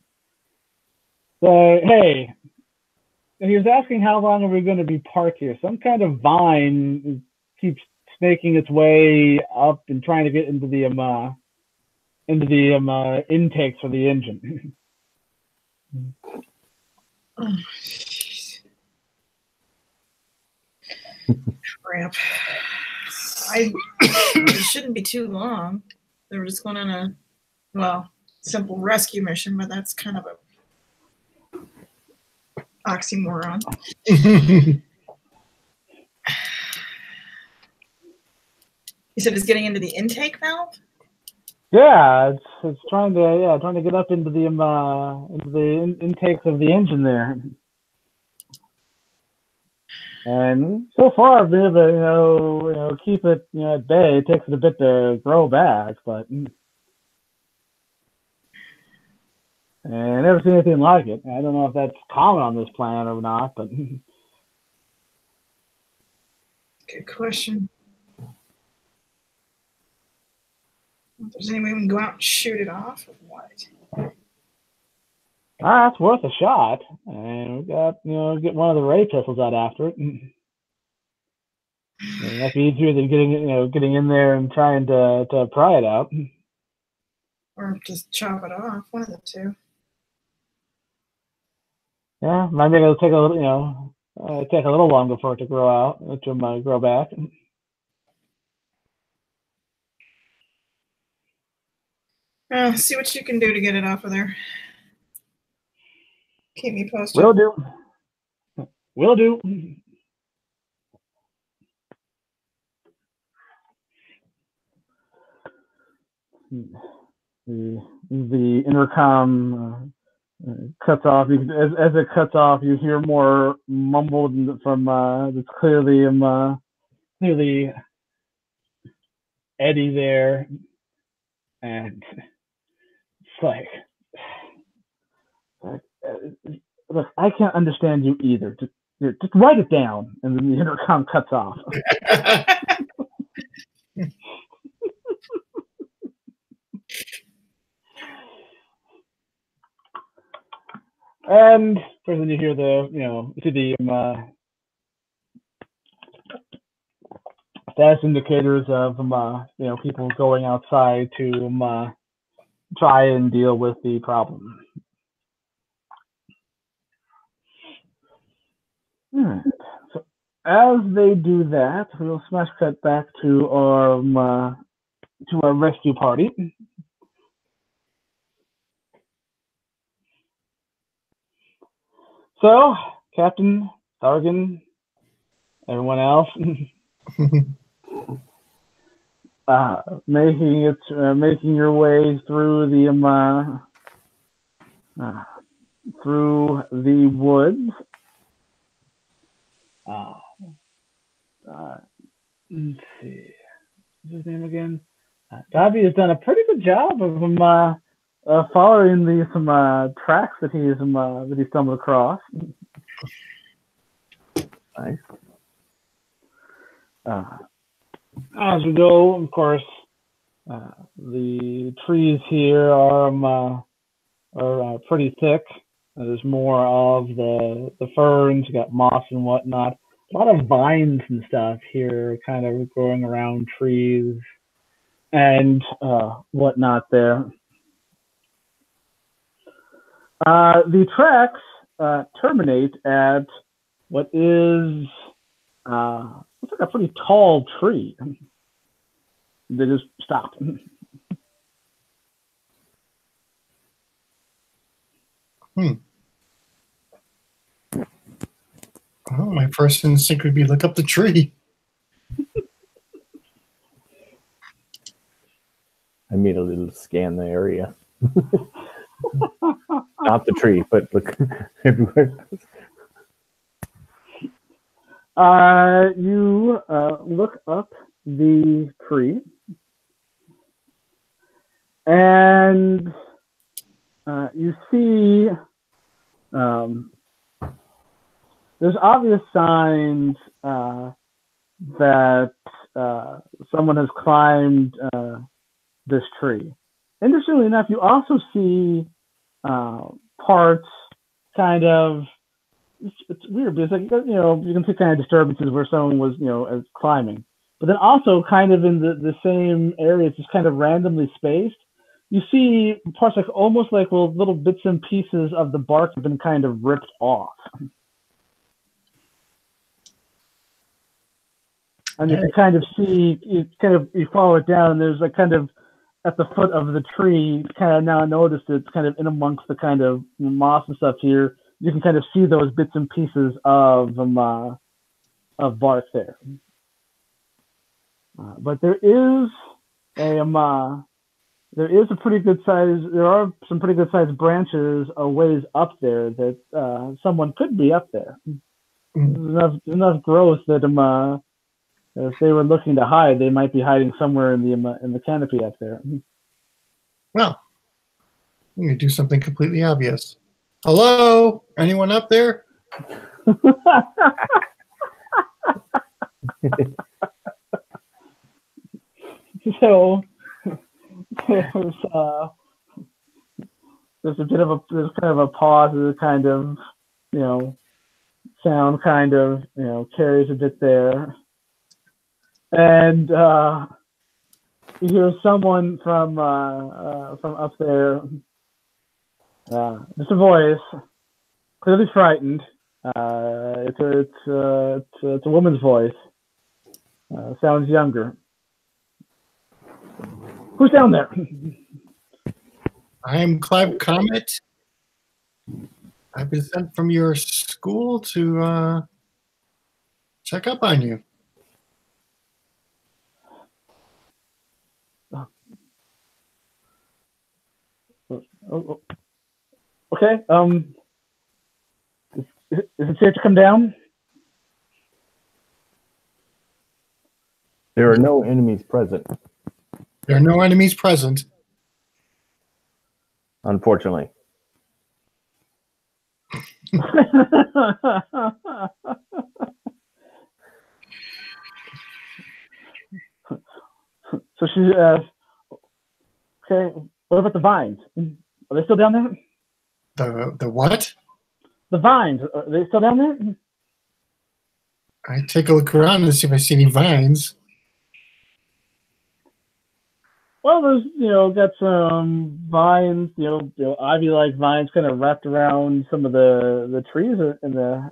So, hey, and he was asking how long are we going to be parked here. Some kind of vine keeps snaking its way up and trying to get into the intakes for the engine. Oh, jeez. Crap. It shouldn't be too long. They were just going on a, well, simple rescue mission, but that's kind of a oxymoron. You said it's getting into the intake valve? Yeah, it's trying to get up into the intakes of the engine there. And so far, I've been able to, keep it, at bay. It takes it a bit to grow back, but I never seen anything like it. I don't know if that's common on this planet or not, but Good question. If there's any way we can go out and shoot it off or what? it's worth a shot. And we got, get one of the ray pistols out after it. And that's easier than getting in there and trying to pry it out. Or just chop it off, one of the two. Yeah, might be able to take a little, take a little longer for it to grow out, to grow back. See what you can do to get it off of there. Keep me posted. Will do. Will do. The intercom cuts off. As it cuts off, you hear more mumbled from that's clearly Eddie there, and it's like look, I can't understand you either. Just write it down, and then the intercom cuts off. And first, then you hear you see the status indicators of people going outside to try and deal with the problem. All right. So as they do that, we'll smash cut back to our rescue party. So, Captain, Sargon, everyone else, making your way through the woods. Let's see, what's his name again? Dobby has done a pretty good job of following some tracks that he stumbled across. Nice. As we go, of course, the trees here are pretty thick. There's more of the ferns. You got moss and whatnot. A lot of vines and stuff here, kind of growing around trees and whatnot there. The tracks terminate at what is looks like a pretty tall tree. They just stop. Oh, my first instinct would be look up the tree. I made a little scan the area. Not the tree, but look everywhere. You look up the tree, and you see there's obvious signs that someone has climbed this tree. Interestingly enough, you also see parts kind of, it's weird because you can see kind of disturbances where someone was as climbing, but then also kind of in the same area, it's just kind of randomly spaced. You see parts like almost like little bits and pieces of the bark have been kind of ripped off. And you can kind of see, you follow it down, and there's a kind of at the foot of the tree, kind of now notice it's kind of in amongst the kind of moss and stuff here. You can kind of see those bits and pieces of bark there. But there is a pretty good size. There are some pretty good sized branches a ways up there that someone could be up there. There's enough growth that if they were looking to hide, they might be hiding somewhere in the canopy up there. Well, I'm going to do something completely obvious. Hello? Anyone up there? So there's kind of a pause, there's a kind of sound kind of carries a bit there, and you hear someone from up there, just a voice, clearly frightened. It's a woman's voice. Sounds younger. Who's down there? I am Clive Comet. I've been sent from your school to check up on you. Oh. Okay. Is it safe to come down? There are no enemies present, There are no enemies present. unfortunately. So she okay, what about the vines? Are they still down there? The what? The vines, are they still down there? I take a look around and see if I see any vines. Well, there's got some vines, ivy-like vines, kind of wrapped around some of the trees in the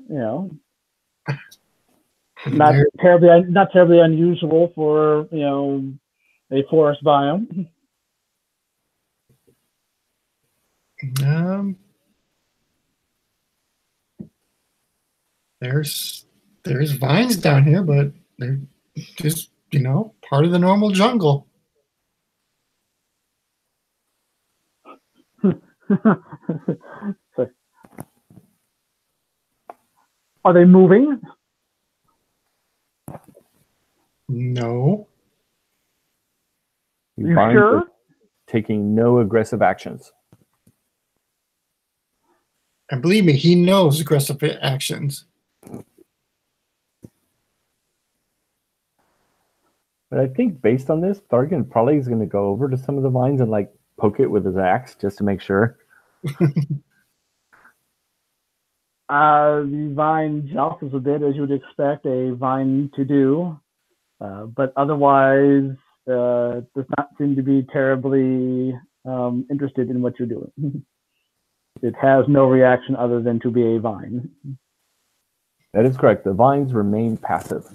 not terribly unusual for a forest biome. There's vines down here, but they're just part of the normal jungle. So, are they moving? No. You Vines sure? are taking no aggressive actions. And believe me, he knows aggressive actions. But I think based on this, Thargan probably is going to go over to some of the vines and poke it with his axe just to make sure. The vine jostles a bit, as you would expect a vine to do, but otherwise does not seem to be terribly interested in what you're doing. It has no reaction other than to be a vine. That is correct. The vines remain passive.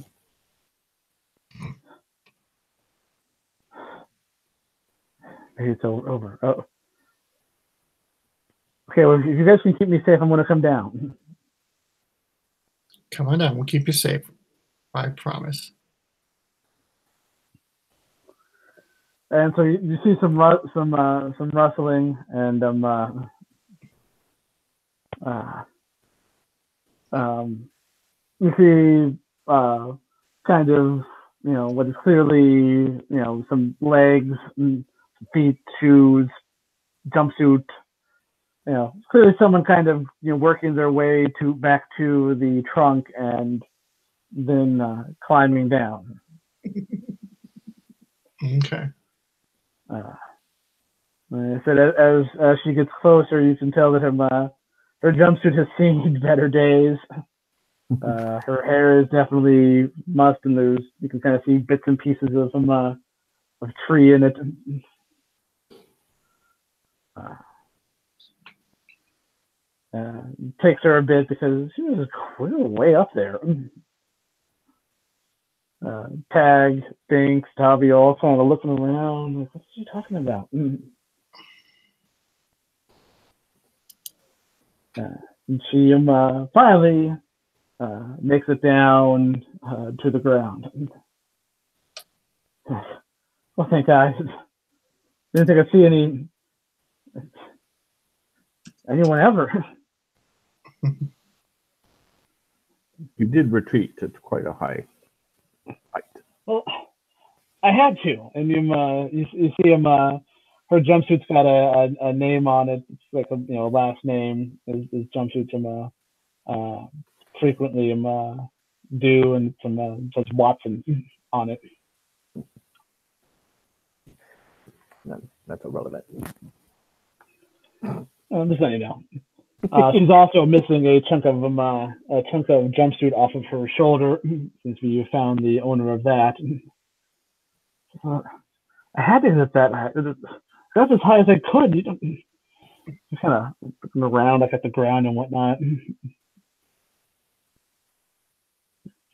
It's over. Oh. Okay, well, if you guys can keep me safe, I'm going to come down. Come on down. We'll keep you safe. I promise. And so you see some rustling, and you see kind of what is clearly some legs, and feet, shoes, jumpsuit. Clearly someone kind of working their way back to the trunk and then climbing down. Okay. I said as she gets closer, you can tell that her jumpsuit has seen better days. Her hair is definitely mussed, and you can kind of see bits and pieces of tree in it. Takes her a bit because she was way up there. Tag, Binks, Tavi all kind of looking around. Like, what's he talking about? And she finally makes it down to the ground. Well, thank God. Didn't think I'd see anyone ever. You did retreat to quite a high height. Well, I had to, and you see him. Her jumpsuit's got a name on it. It's like a last name. His jumpsuits frequently do, and says Watson on it. That's irrelevant. Just letting you know. She's also missing a chunk of jumpsuit off of her shoulder, since we found the owner of that. I had to hit that. That's as high as I could. Just kind of looking around, like at the ground and whatnot.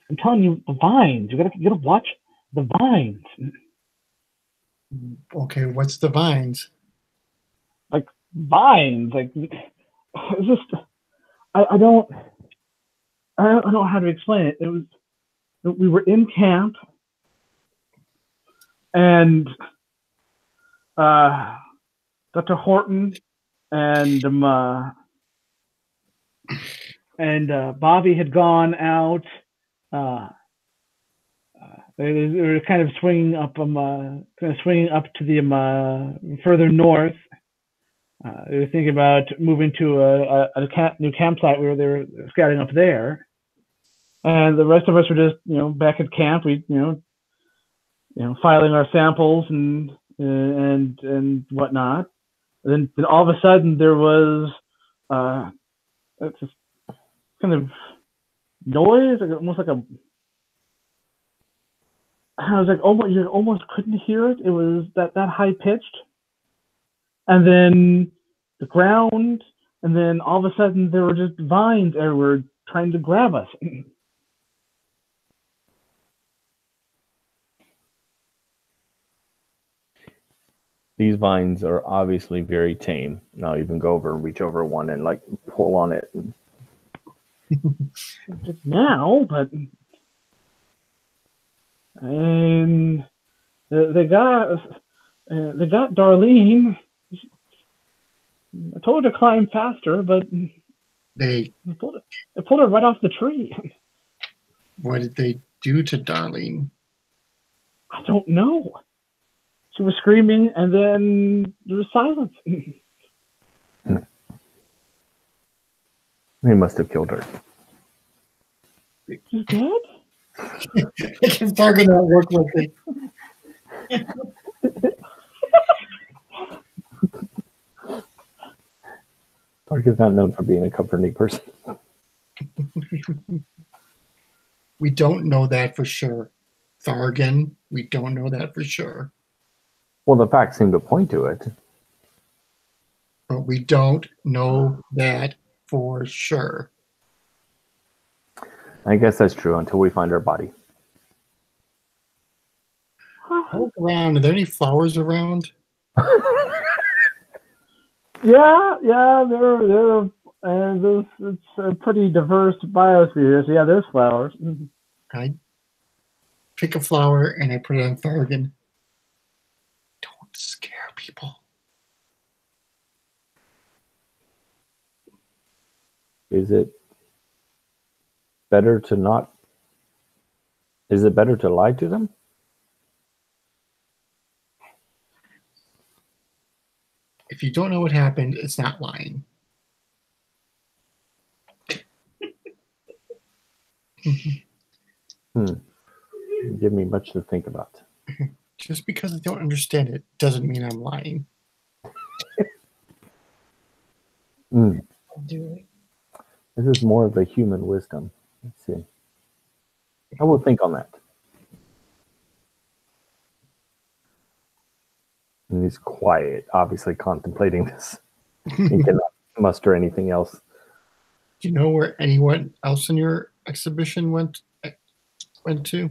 I'm telling you, the vines. You gotta watch the vines. Okay, what's the vines? Like vines, like it's just I don't know how to explain it. It was we were in camp, and Dr. Horton and Bobby had gone out. They were kind of swinging up to the further north. They were thinking about moving to a new campsite where they were scouting up there, and the rest of us were just back at camp. We filing our samples and whatnot. And then all of a sudden there was just kind of noise, almost like I was like, you almost couldn't hear it. It was that high pitched, and then the ground, and then all of a sudden there were just vines everywhere trying to grab us. These vines are obviously very tame. Now you can go over and reach over one and like pull on it. Just now, but and they got Darlene. I told her to climb faster, but They pulled her right off the tree. What did they do to Darlene? I don't know. She was screaming, and then there was silence. They must have killed her. She's dead? I can fucking not work with it. Tark is not known for being a comforting person. We don't know that for sure. Thargan, we don't know that for sure. Well, the facts seem to point to it. But we don't know that for sure. I guess that's true until we find our body. Look around. Are there any flowers around? Yeah, there. It's a pretty diverse biosphere. So yeah, there's flowers. I pick a flower and I put it on Thargan. Don't scare people. Is it better to not? Is it better to lie to them? If you don't know what happened, it's not lying. Give me much to think about. Just because I don't understand it doesn't mean I'm lying. This is more of the human wisdom. Let's see. I will think on that. And he's quiet, obviously contemplating this. He cannot muster anything else. Do you know where anyone else in your exhibition went to?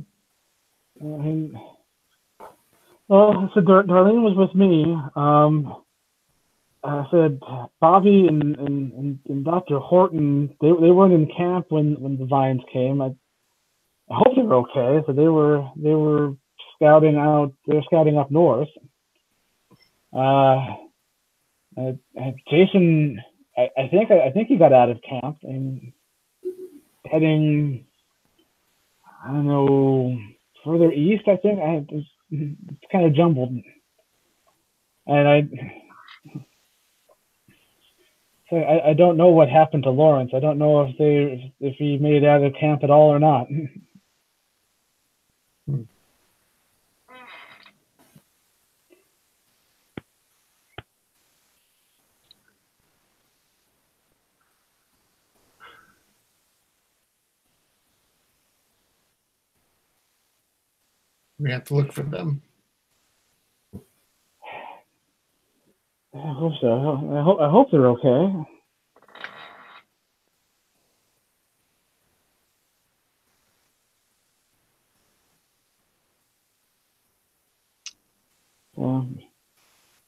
Well, so Darlene was with me. I said Bobby and Dr. Horton, they weren't in camp when the Vines came. I hope they're okay. So they were scouting out. They were scouting up north. Jason, I think he got out of camp and heading, I don't know, further east. I think it's kind of jumbled, and I don't know what happened to Lawrence. I don't know if he made it out of camp at all or not. We have to look for them. I hope so. I hope they're okay.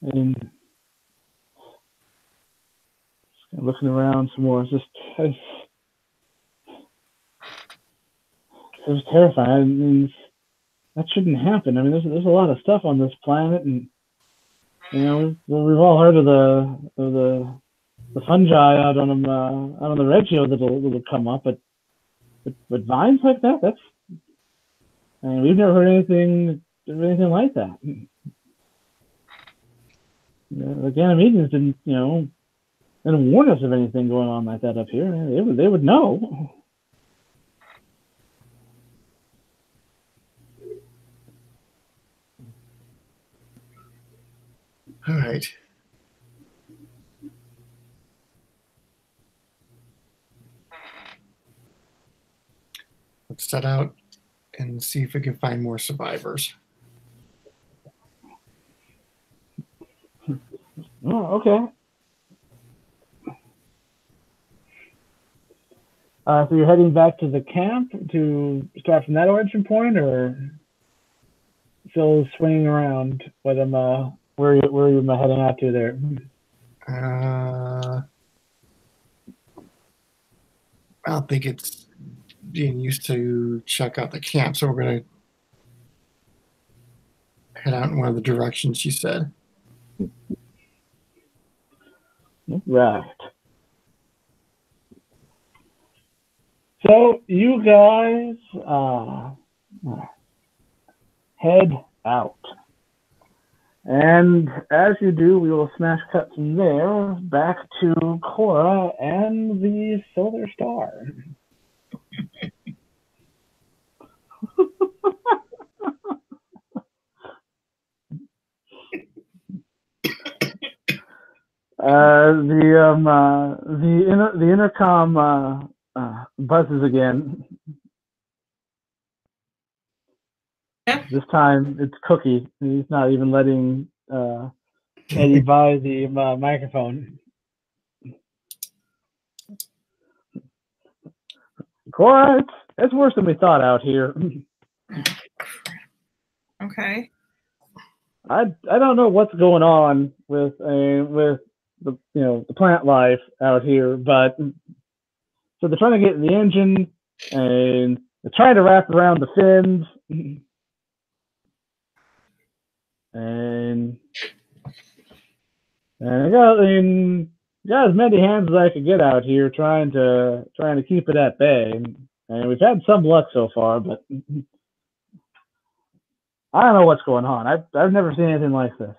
And looking around some more, it was terrifying. I mean, that shouldn't happen. I mean, there's a lot of stuff on this planet, and you know we've all heard of the fungi out on the Reggio that'll come up, but vines like that's. I mean, we've never heard anything like that. The Ganymedians didn't warn us of anything going on like that up here. They would know. All right. Let's set out and see if we can find more survivors. Oh, okay. So you're heading back to the camp to start from that origin point, or still swinging around? Where are you heading out to there? I don't think it's being used to check out the camp, so we're going to head out in one of the directions you said. Right. So you guys head out. And as you do, we will smash cut from there back to Cora and the Solar Star. The intercom buzzes again. Yeah. This time it's Cookie. He's not even letting Eddie buy the microphone. Cora, it's worse than we thought out here. Okay. I don't know what's going on with the the plant life out here, but so they're trying to get in the engine and they're trying to wrap around the fins, and I got as many hands as I could get out here trying to keep it at bay, and we've had some luck so far, but I don't know what's going on. I've never seen anything like this.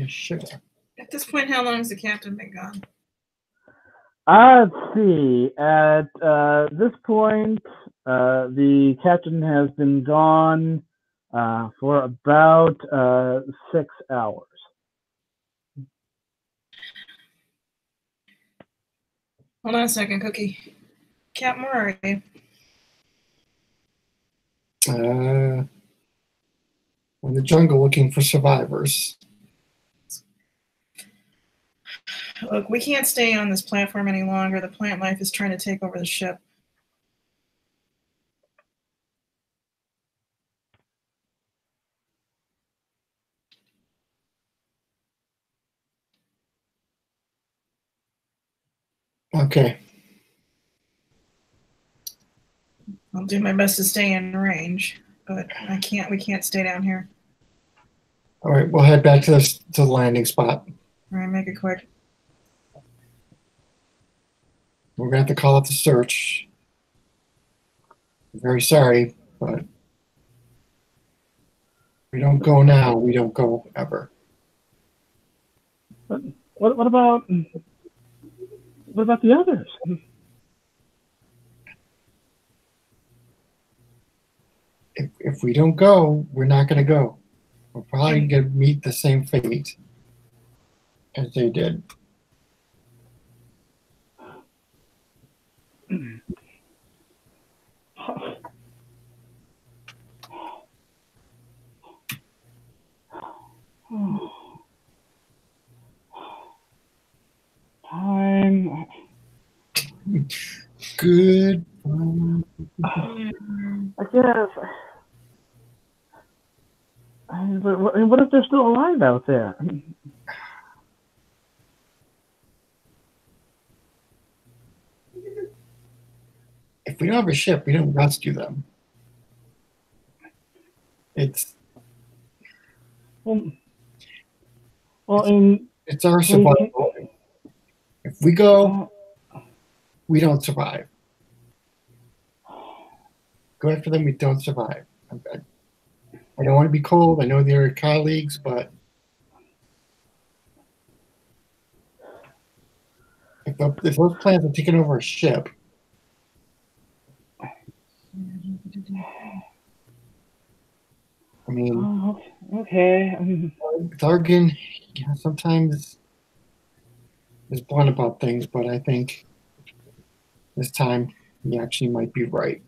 Sugar. At this point, how long has the captain been gone? Let's see. At this point, the captain has been gone for about 6 hours. Hold on a second, Cookie. Captain, where are you? In the jungle looking for survivors. Look, we can't stay on this platform any longer. The plant life is trying to take over the ship. Okay. I'll do my best to stay in range, but I can't. We can't stay down here. All right, we'll head back to the landing spot. All right, make it quick. We're gonna have to call up the search. I'm very sorry, but if we don't go now, we don't go ever. What about the others? If we don't go, we're not gonna go. We're probably gonna meet the same fate as they did. Fine. Good. I guess. But what if they're still alive out there? If we don't have a ship, we don't rescue them. It's Well, it's our survival. If we go, we don't survive. Go after them, we don't survive. I don't want to be cold. I know they're colleagues, but if those plans are taking over a ship, I mean, okay. Thargan, sometimes is blunt about things, but I think this time he actually might be right.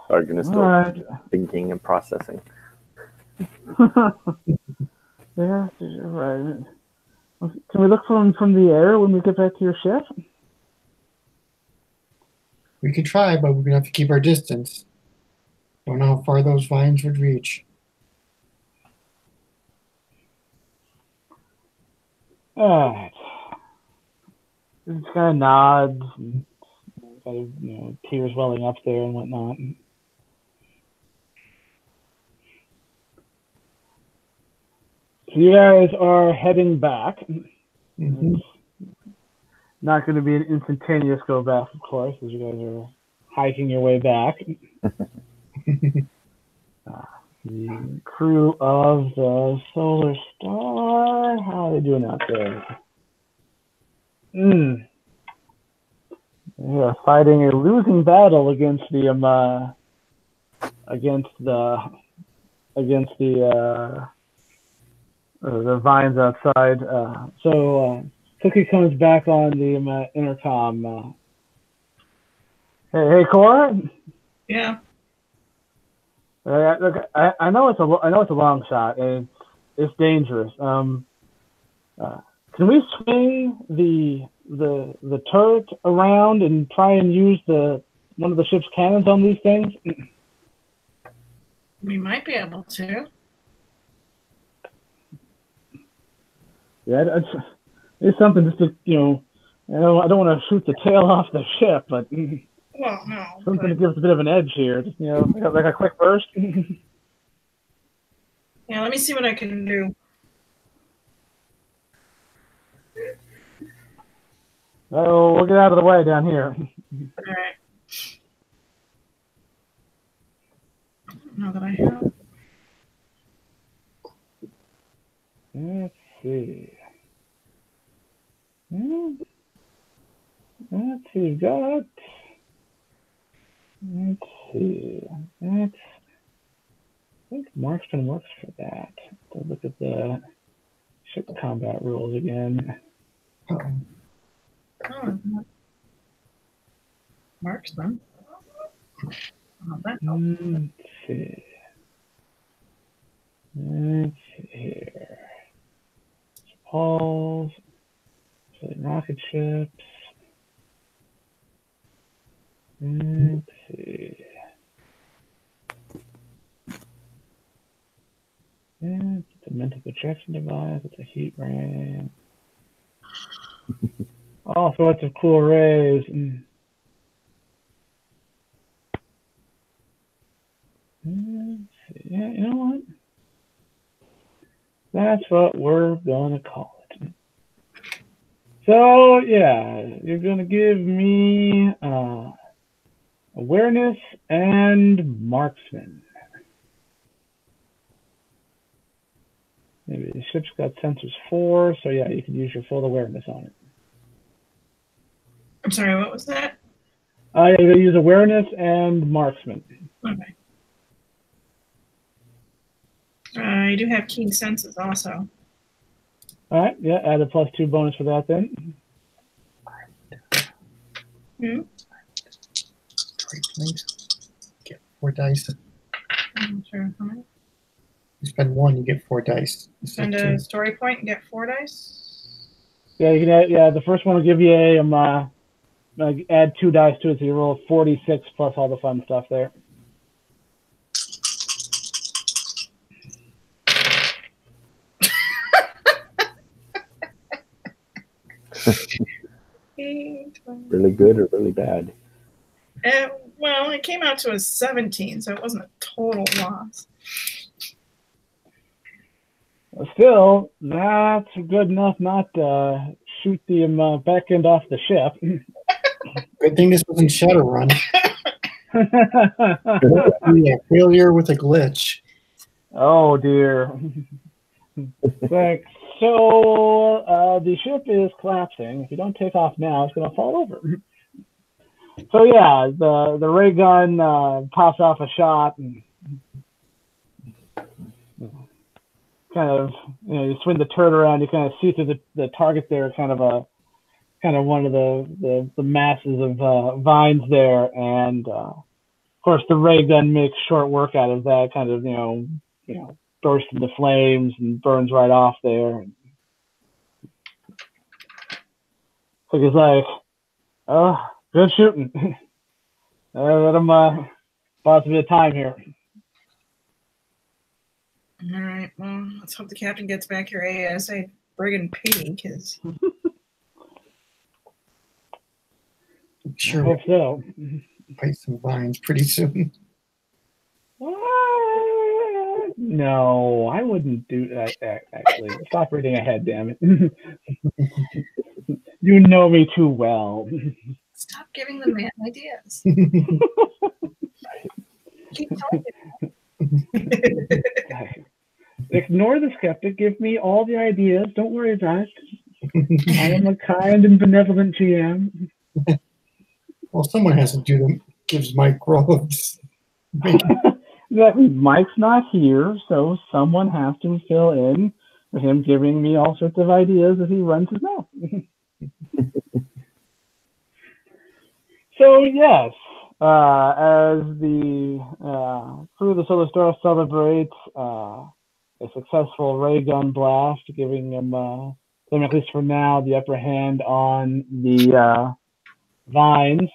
Argon is still Alright. thinking and processing. Yeah, you're right. Can we look from the air when we get back to your ship? We could try, but we're gonna have to keep our distance. Don't know how far those vines would reach. Alright. Just kind of nods, and kind of, tears welling up there and whatnot. So you guys are heading back. Mm-hmm. Not going to be an instantaneous go back, of course, as you guys are hiking your way back. The crew of the Solar Star, how are they doing out there? They're fighting a losing battle against the vines outside. So Cookie comes back on the intercom. Hey, Cora. Yeah. Look, I know it's a long shot and it's dangerous. Can we swing the turret around and try and use one of the ship's cannons on these things? We might be able to. Yeah, it's something just to I don't want to shoot the tail off the ship, but Well, no. something to give us a bit of an edge here. Just, like a quick burst. Yeah, let me see what I can do. Oh, we'll get out of the way down here. All right. Now that I have. Let's see. Let's see. We've got. Let's see. I think Marksman works for that. So look at the ship combat rules again. Oh, Marksman. Oh, that Let's see. Let's see here. Hulls, rocket ships. Let's see. Yeah, it's a mental projection device. It's a heat ray. All sorts of cool rays. Yeah, you know what? That's what we're gonna call it. So yeah, you're gonna give me awareness and marksman. Maybe the ship's got sensors 4, so yeah, you can use your full awareness on it. I'm sorry, what was that? You're gonna use awareness and marksman. Okay. I do have keen senses also. All right, yeah, add a +2 bonus for that then. Story points. Get 4 dice. I'm not sure how many. You spend 1, you get 4 dice. Spend a story point and get 4 dice. Yeah, you can add, yeah, the first one will give you a add 2 dice to it, so you roll 46 plus all the fun stuff there. Really good or really bad? Well, it came out to a 17, so it wasn't a total loss. Still, that's good enough not to shoot the back end off the ship. Good thing this wasn't Shadowrun. Yeah, failure with a glitch. Oh dear. Thanks. So the ship is collapsing. If you don't take off now, it's going to fall over. So yeah, the ray gun pops off a shot and kind of, you swing the turret around. You kind of see through the target there, kind of one of the masses of vines there, and of course the ray gun makes short work out of that. Kind of bursts into flames and burns right off there. So he's like, "Oh, good shooting. Let him pass a bit of time here." All right, well, let's hope the captain gets back here ASA friggin' P, because Sure, I hope so. fight some vines pretty soon. No, I wouldn't do that. Actually, stop reading ahead, damn it. You know me too well. stop giving the man ideas. Keep talking. Ignore the skeptic. Give me all the ideas. Don't worry about it. I am a kind and benevolent GM. Well, someone has to do them. Gives Mike roles. That Mike's not here, so someone has to fill in with him giving me all sorts of ideas as he runs his mouth. So yes, as the crew of the Solar Star celebrates a successful ray gun blast, giving them at least for now, the upper hand on the vines,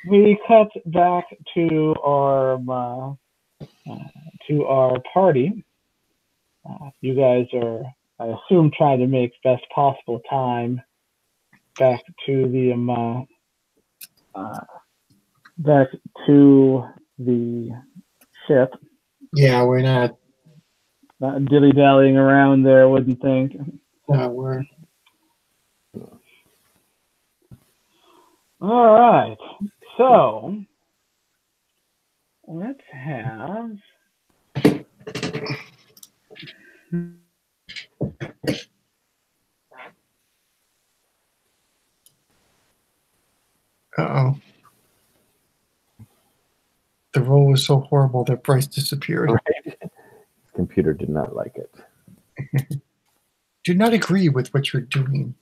we cut back to our party. You guys are, I assume, trying to make best possible time back to the ship. Yeah, we're not dilly-dallying around there, wouldn't think. we're All right. So let's have uh-oh. The roll was so horrible that Bryce disappeared. Right. Computer did not like it. Do not agree with what you're doing.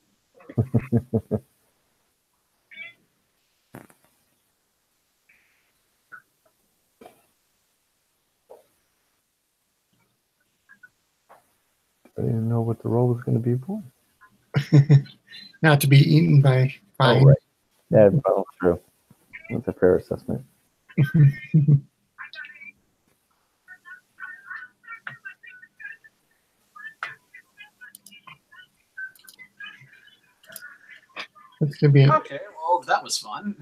what the role was going to be for. Not to be eaten by Oh, fine. right. Yeah, well, true. That's a fair assessment. It's gonna be. Okay, well, that was fun.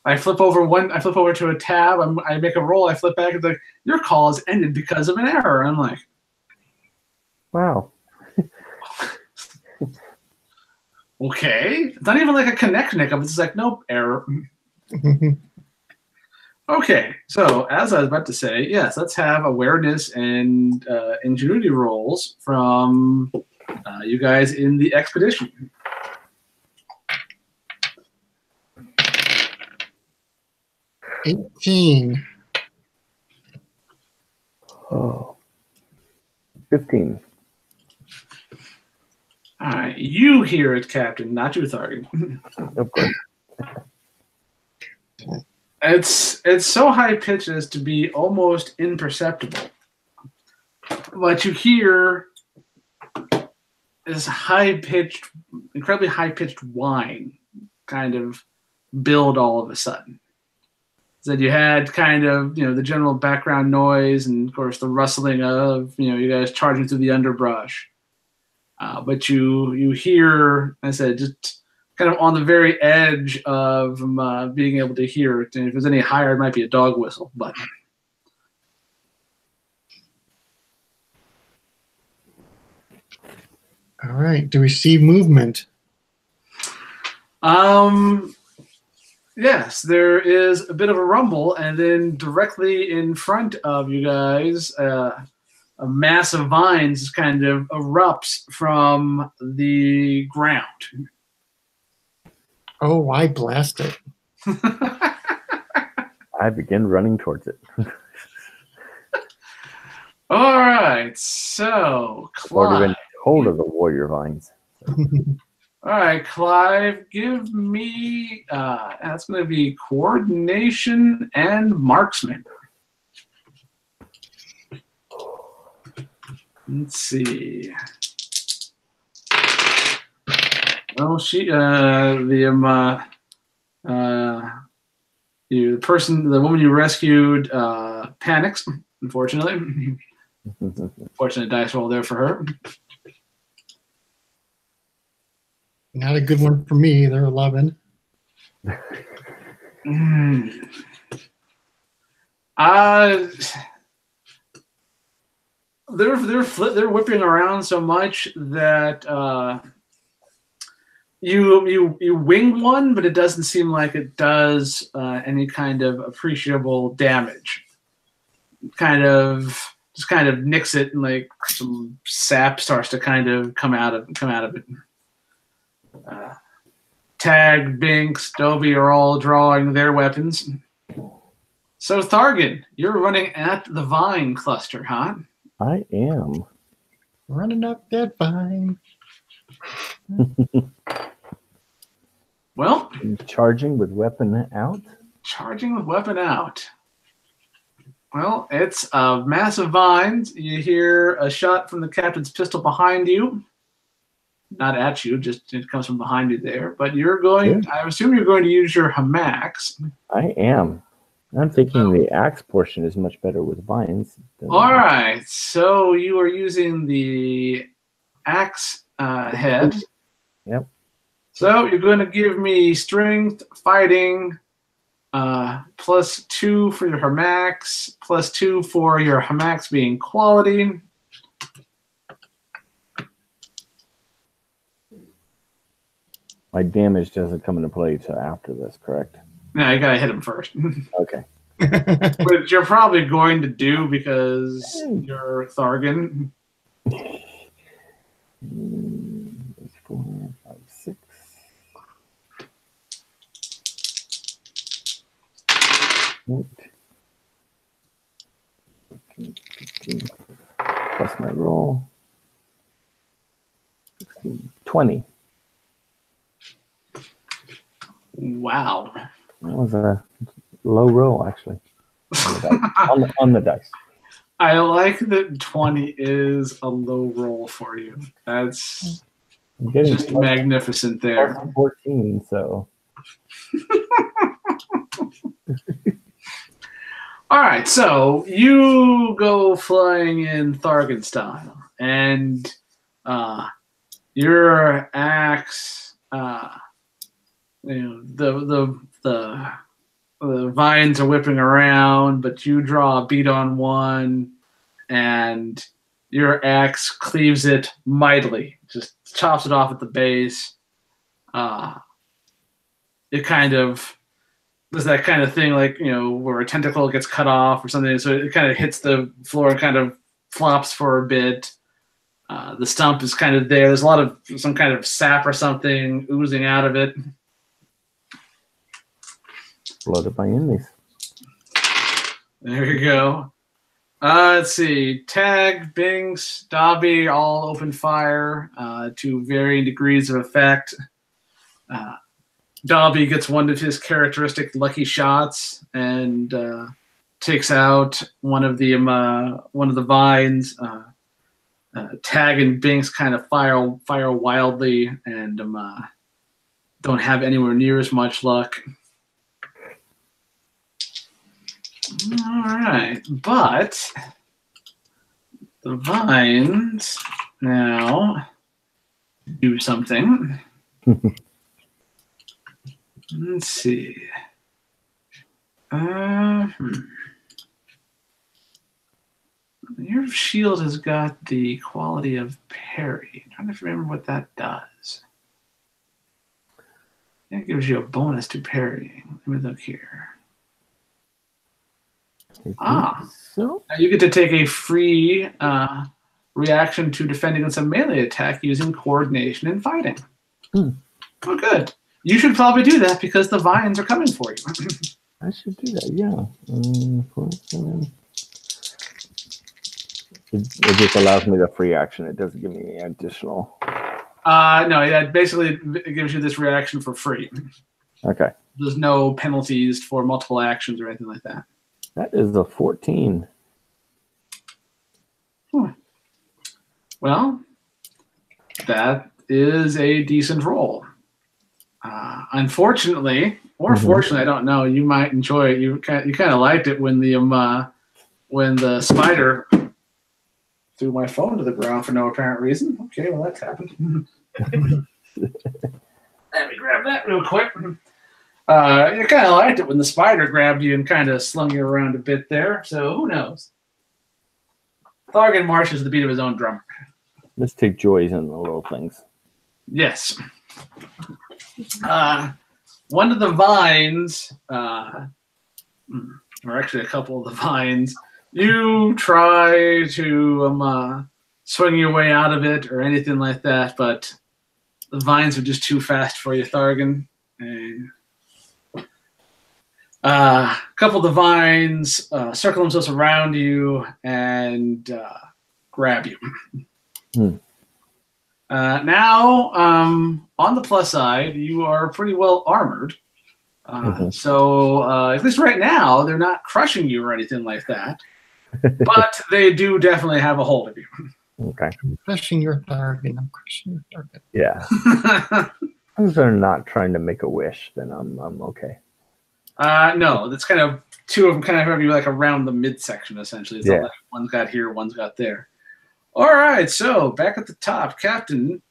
I flip over to a tab. I make a roll. I flip back. It's like, your call is ended because of an error. I'm like, Wow. okay. It's not even like a connection hiccup. It's just like, nope, error. Okay, so as I was about to say, yes, let's have awareness and ingenuity rolls from you guys in the expedition. $18. Oh. 15. All right, you hear it, Captain, not you, Thargan. Of course. It's so high pitched as to be almost imperceptible, but you hear this incredibly high pitched whine kind of build all of a sudden. So you had kind of the general background noise and of course the rustling of you guys charging through the underbrush, but you hear, I said, just kind of on the very edge of being able to hear it. And if it's any higher, it might be a dog whistle. But All right. Do we see movement? yes, there is a bit of a rumble, and then directly in front of you guys, a mass of vines kind of erupts from the ground. Oh, I blast it. I begin running towards it. All right, so Already been Clive. told of the warrior vines. All right, Clive, give me that's going to be coordination and marksman. Let's see. Well, the woman you rescued panics, unfortunately. Fortunate dice roll there for her. Not a good one for me. They're 11. They're whipping around so much that you wing one, but it doesn't seem like it does any kind of appreciable damage. Kind of nicks it, and like some sap starts to kind of come out of it. Tag, Binks, Dobie are all drawing their weapons. So Thargan, you're running at the vine cluster, huh? I am. Running up that vine. Well, Charging with weapon out. charging with weapon out. Well, it's a massive vines. You hear a shot from the captain's pistol behind you. Not at you, just it comes from behind you there. But you're going, Yeah. I assume you're going to use your hamax. I am. I'm thinking the axe portion is much better with vines. All right, so you are using the axe head. Yep. So you're going to give me strength, fighting, +2 for your hamax, +2 for your hamax being quality. My damage doesn't come into play till after this, correct? No, you gotta hit him first. Okay. Which you're probably going to do because you're Thargan. 4, 5, 6. 8. 15, plus my roll. 16, 20. Wow. That was a low roll, actually. On the dice. I like that 20 is a low roll for you. That's I'm getting just magnificent there. plus 14, so All right, so you go flying in Thargan style, and your axe, the vines are whipping around, but you draw a beat on one, and your axe cleaves it mightily, just chops it off at the base. It kind of there's that kind of thing, like, where a tentacle gets cut off or something, so it kind of hits the floor and kind of flops for a bit. The stump is kind of there. There's a lot of some kind of sap or something oozing out of it. blood of my enemies. There you go. Let's see. Tag, Binks, Dobby all open fire to varying degrees of effect. Dobby gets one of his characteristic lucky shots and takes out one of the vines. Tag and Binks kind of fire wildly and don't have anywhere near as much luck. All right, but the vines now do something. Let's see. Your shield has got the quality of parry. I'm trying to remember what that does. That gives you a bonus to parrying. Let me look here. So Now you get to take a free reaction to defend against a melee attack using coordination and fighting. Oh, good. You should probably do that because the vines are coming for you. I should do that, yeah. It just allows me the free action. It doesn't give me any additional. No, yeah, basically it gives you this reaction for free. Okay. There's no penalties for multiple actions or anything like that. That is a 14. Well, that is a decent roll. Unfortunately, or fortunately, I don't know. You might enjoy it. You kind of liked it when the spider threw my phone to the ground for no apparent reason. Okay, well that's happened. Let me grab that real quick. You kind of liked it when the spider grabbed you and kind of slung you around a bit there. So who knows? Thargan marches the beat of his own drum. Let's take joys in the little things. Yes. One of the vines, or actually a couple of the vines, you try to swing your way out of it or anything like that, but the vines are just too fast for you, Thargan. And a couple of the vines circle themselves around you and grab you. Now, on the plus side, you are pretty well armored. So, at least right now, they're not crushing you or anything like that. But they do definitely have a hold of you. Okay. I'm crushing your target. I'm crushing your target. Yeah. As long as they're not trying to make a wish, then I'm okay. No, that's kind of two of them kind of have you like around the midsection, essentially. It's not like one's got here, one's got there. All right, so back at the top, Captain,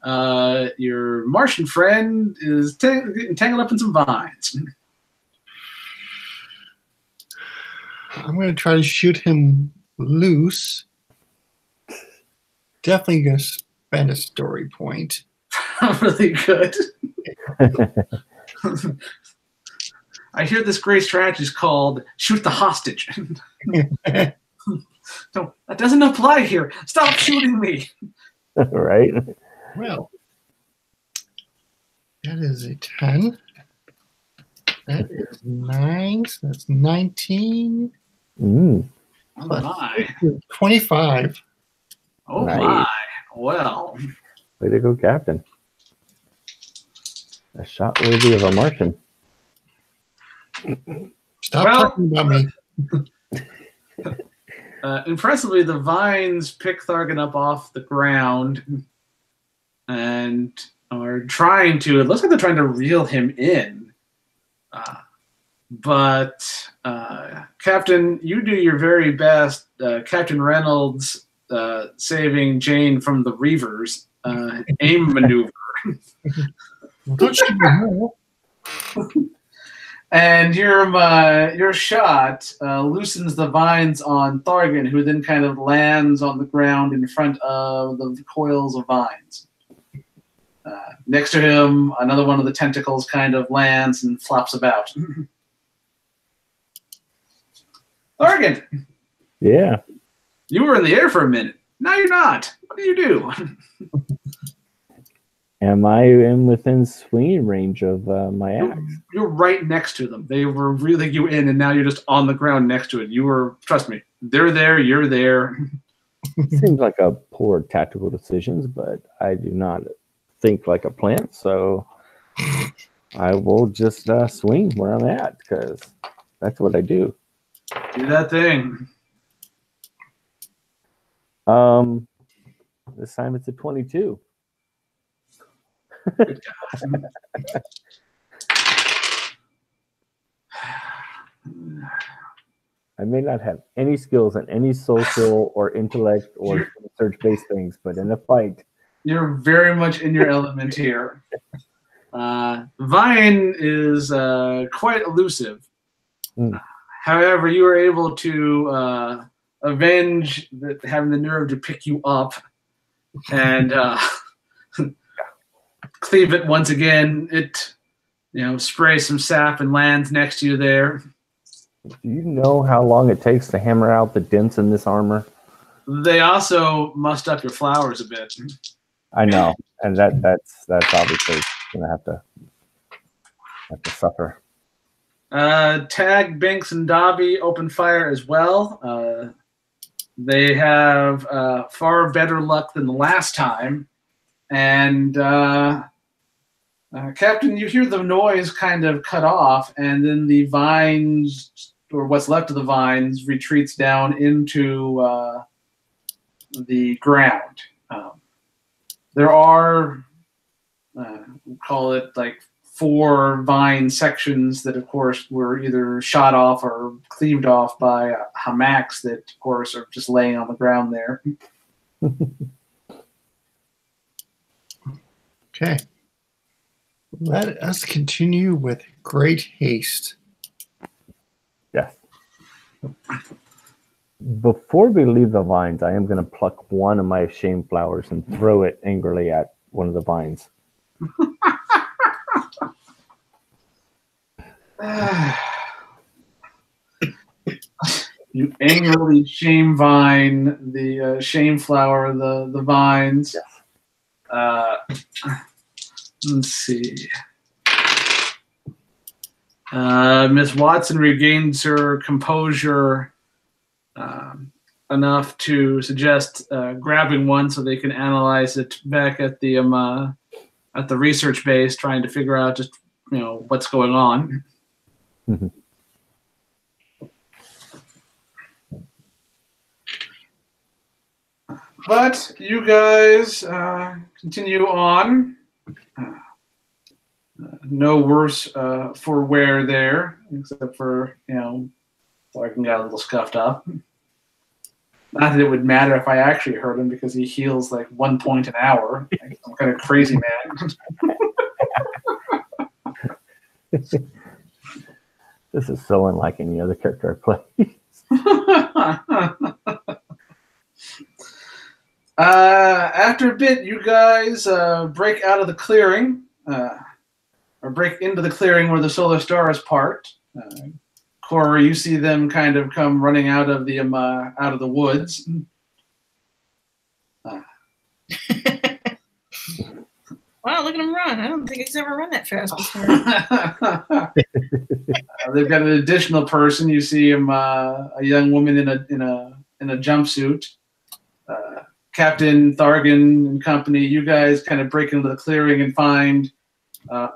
your Martian friend is getting tangled up in some vines. I'm going to try to shoot him loose. Definitely going to spend a story point. Really good. I hear this great strategy is called shoot the hostage. No, that doesn't apply here. Stop shooting me. Right? Well, that is a 10. That is 9. So that's 19. Oh my. 25. Oh Nice. my. Well. Way to go, Captain. A shot worthy of a Martian. Stop talking about me. Impressively, the vines pick Thargan up off the ground and are trying to, it looks like they're trying to reel him in. But Captain, you do your very best. Captain Reynolds saving Jane from the Reavers aim maneuver. Don't you know? And your shot loosens the vines on Thargan, who then kind of lands on the ground in front of the coils of vines. Next to him, another one of the tentacles kind of lands and flops about. Thargan, Yeah. you were in the air for a minute. Now you're not. What do you do? Am I in within swinging range of my axe? You're right next to them. They were reeling you in, and now you're just on the ground next to it. You were, trust me, they're there, you're there. Seems like a poor tactical decisions, but I do not think like a plant, so I will just swing where I'm at, because that's what I do. Do that thing. This time it's a 22. Good God. I may not have any skills in any social or intellect or research-based things, but in a fight, You're very much in your element here. Vine is quite elusive. Mm. However, you were able to avenge having the nerve to pick you up and cleave it once again. It, sprays some sap and lands next to you there. do you know how long it takes to hammer out the dents in this armor? They also mussed up your flowers a bit. I know, and that's obviously gonna have to suffer. Tag, Binks, and Dobby open fire as well. They have far better luck than the last time. And Captain, you hear the noise kind of cut off, and then the vines, or what's left of the vines, retreats down into the ground. There are, we'll call it like 4 vine sections that, of course, were either shot off or cleaved off by hammocks that, of course, are just laying on the ground there. Okay. Let us continue with great haste. Yes. Before we leave the vines, I am going to pluck one of my shame flowers and throw it angrily at one of the vines. You angrily shame vine the shame flower, the vines. Yes. Let's see. Miss Watson regains her composure enough to suggest grabbing one so they can analyze it back at the research base, trying to figure out just what's going on. Mhm. But you guys continue on. No worse for wear there, except for, Thargan got a little scuffed up. Not that it would matter if I actually hurt him, because he heals like 1 point an hour. Like some kind of crazy man. This is so unlike any other character I play. After a bit, you guys break out of the clearing, or break into the clearing where the Solar Star is parked. Cora, you see them kind of come running out of the woods. Wow, look at him run. I don't think he's ever run that fast before. They've got an additional person. You see him, a young woman in a jumpsuit. Captain Thargan and company. You guys kind of break into the clearing and find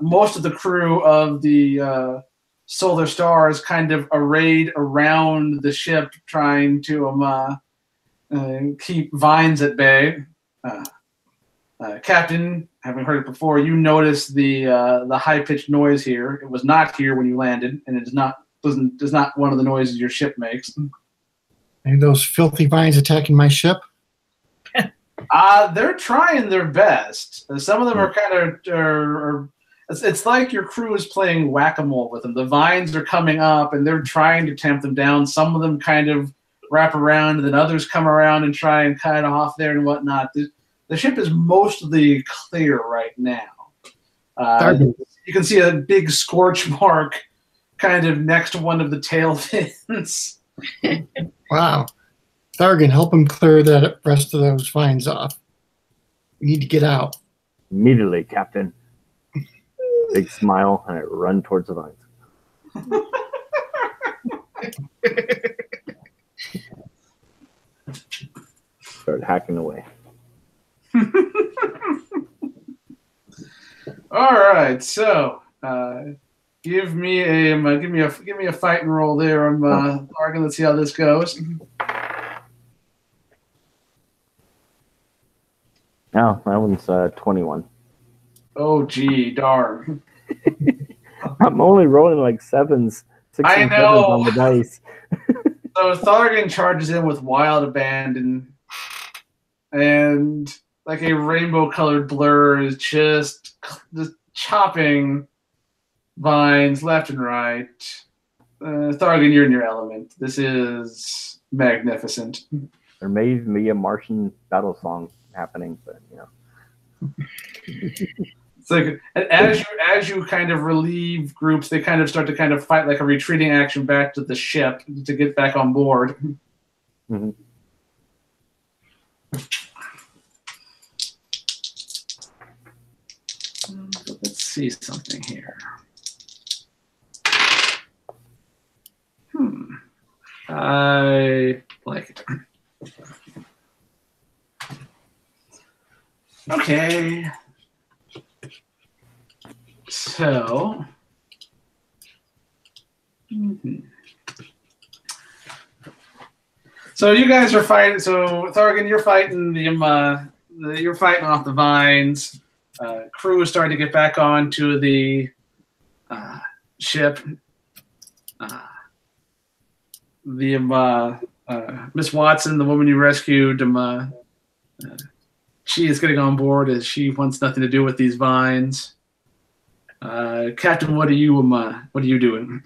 most of the crew of the Solar Stars kind of arrayed around the ship, trying to keep vines at bay. Captain, having heard it before, you noticed the high-pitched noise here. It was not here when you landed, and it is not one of the noises your ship makes. Are those filthy vines attacking my ship? They're trying their best. Some of them are kind of it's like your crew is playing whack-a-mole with them. The vines are coming up, and they're trying to tamp them down. Some of them kind of wrap around, and then others come around and try and cut off there and whatnot. The ship is mostly clear right now. You can see a big scorch mark kind of next to one of the tail fins. Wow. Thargan, help him clear that rest of those vines off. We need to get out. Immediately, Captain. Big smile, and I run towards the vines. Start hacking away. All right, so give me a fighting roll there. I'm Thargan. Let's see how this goes. Oh, that one's 21. Oh, gee, darn. I'm only rolling like sevens, six I and know. sevens on the dice. So Thargan charges in with wild abandon, and like a rainbow-colored blur is just chopping vines left and right. Thargan, you're in your element. This is magnificent. There may even be a Martian battle song happening, but you know. It's like as you kind of relieve groups, they kind of start to kind of fight like a retreating action back to the ship to get back on board. Mm-hmm. Let's see something here. I like it. Okay. So. So you guys are fighting. So Thargan, you're fighting you're fighting off the vines. Crew is starting to get back onto the ship. Miss Watson, the woman you rescued, she is getting on board as she wants nothing to do with these vines. Captain, what are you doing?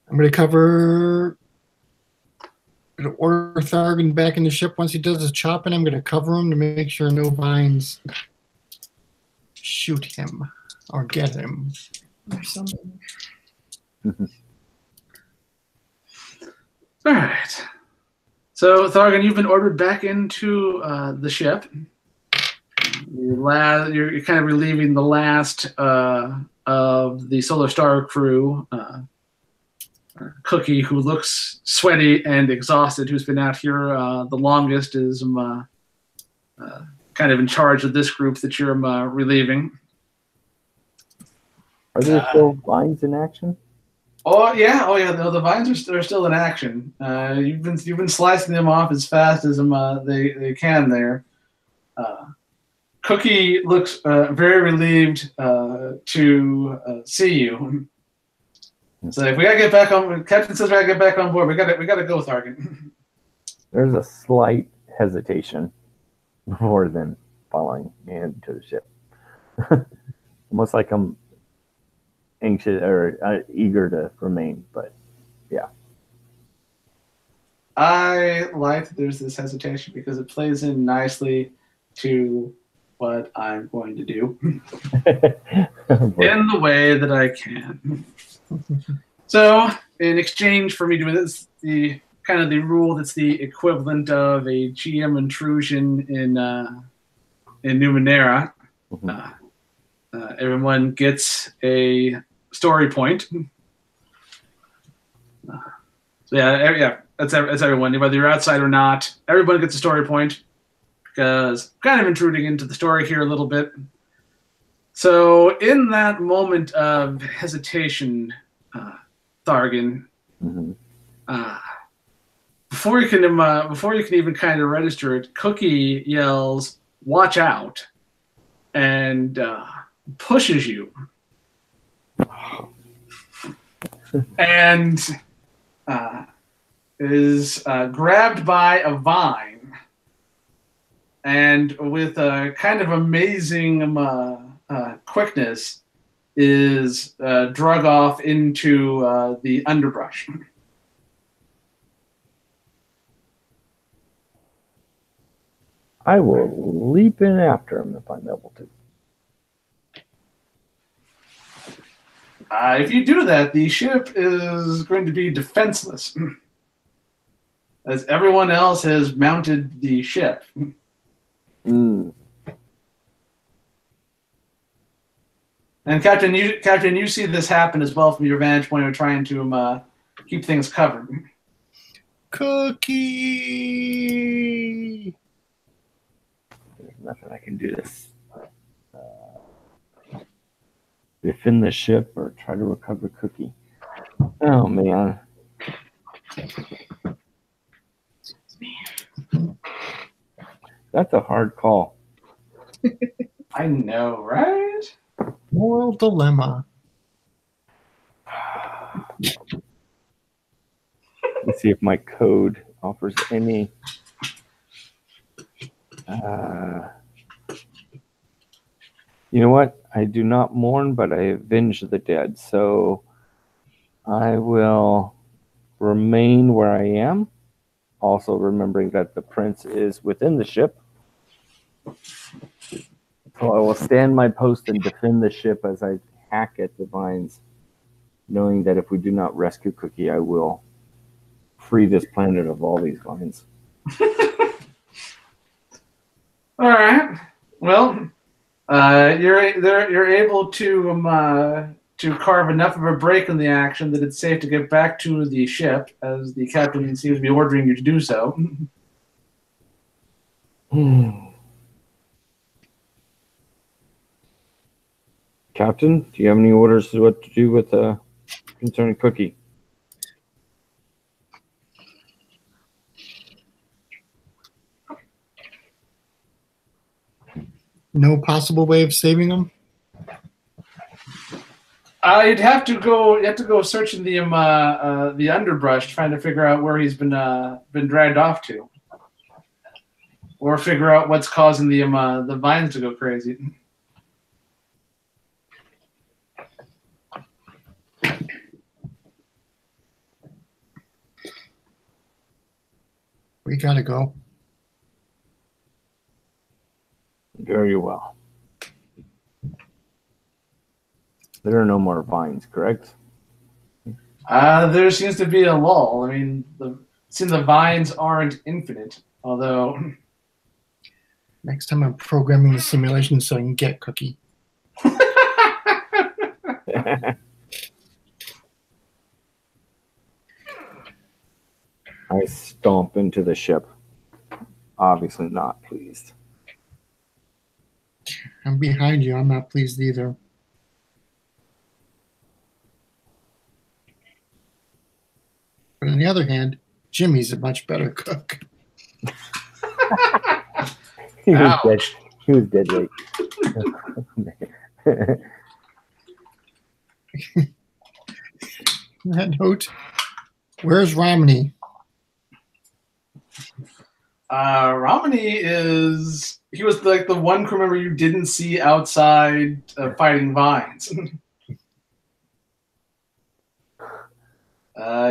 I'm going to cover. I'm going to order Thargan back in the ship once he does his chopping. I'm going to cover him to make sure no vines shoot him or get him. Or something. All right. So Thargan, you've been ordered back into the ship. You're kind of relieving the last of the Solar Star crew. Cookie, who looks sweaty and exhausted, who's been out here the longest, is kind of in charge of this group that you're relieving. Are there still vines in action? Oh yeah. No, the vines are still in action. You've been slicing them off as fast as they can there. Cookie looks very relieved to see you. So if we gotta get back on, Captain says we gotta get back on board. We gotta go, Thargan. There's a slight hesitation more than following me into the ship. Almost like I'm anxious or eager to remain, but yeah. I like that there's this hesitation because it plays in nicely to what I'm going to do in the way that I can. So, in exchange for me doing this, the kind of the rule that's the equivalent of a GM intrusion in Numenera, everyone gets a story point. So yeah, that's everyone. Whether you're outside or not, everyone gets a story point because I'm kind of intruding into the story here a little bit. So in that moment of hesitation, Thargan, Mhm. before you can even kind of register it, Cookie yells, "Watch out!" and pushes you, and is grabbed by a vine, and with a kind of amazing quickness, is drug off into the underbrush. I will leap in after him if I'm able to. If you do that, the ship is going to be defenseless, as everyone else has mounted the ship. Mm. And Captain, you see this happen as well from your vantage point of trying to keep things covered. Cookie. There's nothing I can do this. Defend the ship or try to recover Cookie. Oh man. That's a hard call. I know, right? Moral dilemma. Let's see if my code offers any. You know what? I do not mourn, but I avenge the dead. So I will remain where I am. Also remembering that the prince is within the ship. So I will stand my post and defend the ship as I hack at the vines, knowing that if we do not rescue Cookie, I will free this planet of all these vines. All right. Well, you're able to carve enough of a break in the action that it's safe to get back to the ship, as the captain seems to be ordering you to do so. Captain, do you have any orders to what to do with concerning Cookie? No possible way of saving them? You'd have to go searching the underbrush, trying to figure out where he's been dragged off to, or figure out what's causing the vines to go crazy. We gotta go. Very well. There are no more vines, correct? There seems to be a lull. I mean, the vines aren't infinite, although. Next time I'm programming the simulation so I can get Cookie. I stomp into the ship. Obviously not pleased. I'm behind you. I'm not pleased either. But on the other hand, Jimmy's a much better cook. He was dead. He was dead weight. On that note, where's Romney? Romney he was like the one crew member you didn't see outside fighting vines.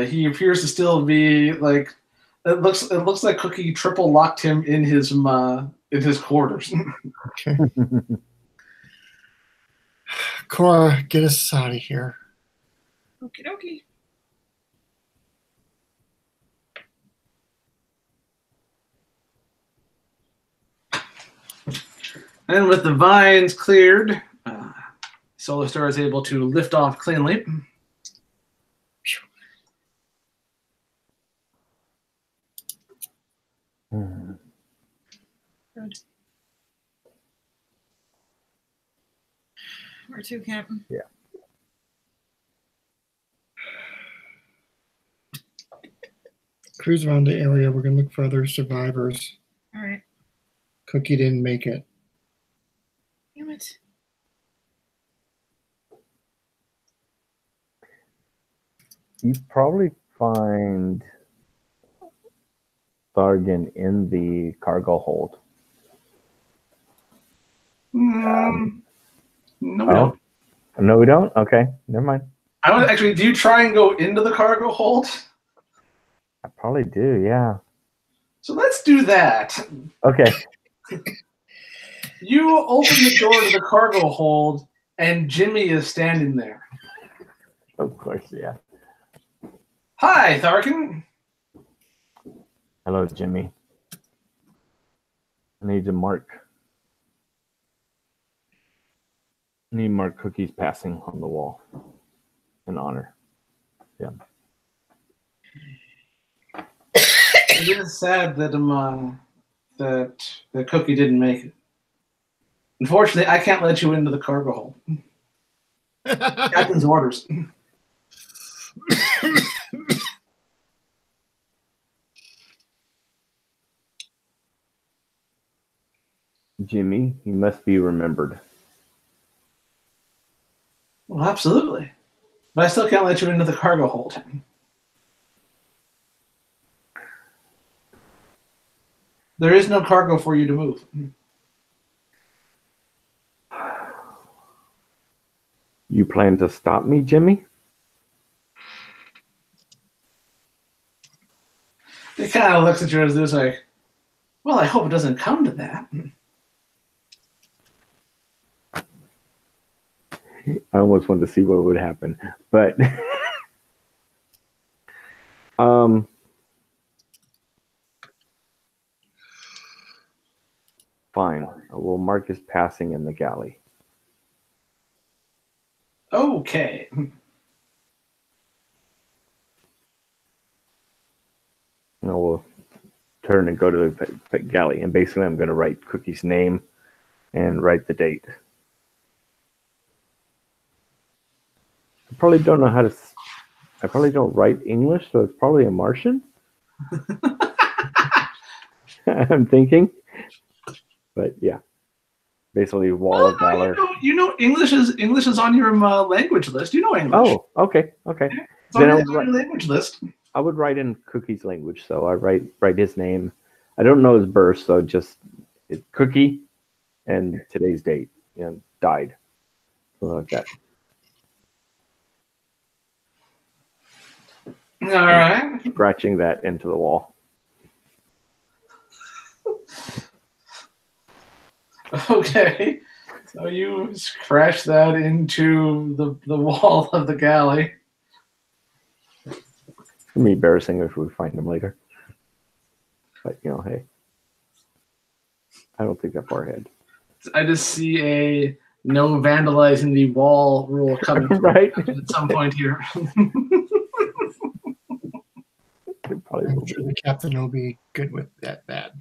He appears to still be like it looks like Cookie triple locked him in his quarters. Okay. Cora, get us out of here. Okie dokie. And with the vines cleared, Solar Star is able to lift off cleanly. Good. Where to, Captain? Cruise around the area. We're gonna look for other survivors. All right. Cookie didn't make it. Damn it. You probably find Thargan in the cargo hold. No, we Oh. don't. No, we don't? Okay, never mind. I don't actually. Do you try and go into the cargo hold? I probably do, yeah. So let's do that. Okay. You open the door to the cargo hold, and Jimmy is standing there. Of course, yeah. Hi, Tharkin. Hello, Jimmy. I need to mark. I need to mark Cookie's passing on the wall in honor. Yeah. It is sad that that Cookie didn't make it. Unfortunately, I can't let you into the cargo hold. Captain's orders. Jimmy, you must be remembered. Well, absolutely. But I still can't let you into the cargo hold. There is no cargo for you to move. You plan to stop me, Jimmy? He kind of looks at you as this like, well, I hope it doesn't come to that. I almost wanted to see what would happen, but fine. We'll mark his passing in the galley. Okay. And we'll turn and go to the galley, and basically I'm going to write Cookie's name and write the date. I probably don't know how to. I probably don't write English, so it's probably a Martian. I'm thinking, but yeah, basically Wall of Valor. You know English is on your language list. You know English. Oh, okay. It's on your language list. I would write in Cookie's language, so I write his name. I don't know his birth, so just it's Cookie and today's date. Died. Something like that. All right. Scratching that into the wall. Okay. So you scratch that into the wall of the galley. It's gonna be embarrassing if we find him later. But hey, I don't think that far ahead. I just see a no vandalizing the wall rule coming right at some point here. I'm sure the captain will be good with that bad.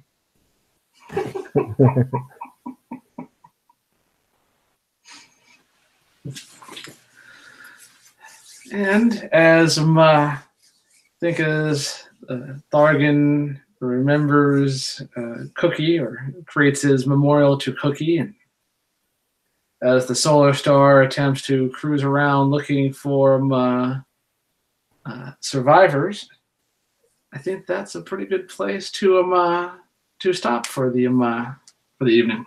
And as Thargan remembers Cookie, or creates his memorial to Cookie, and as the Solar Star attempts to cruise around looking for survivors, I think that's a pretty good place to stop for the evening.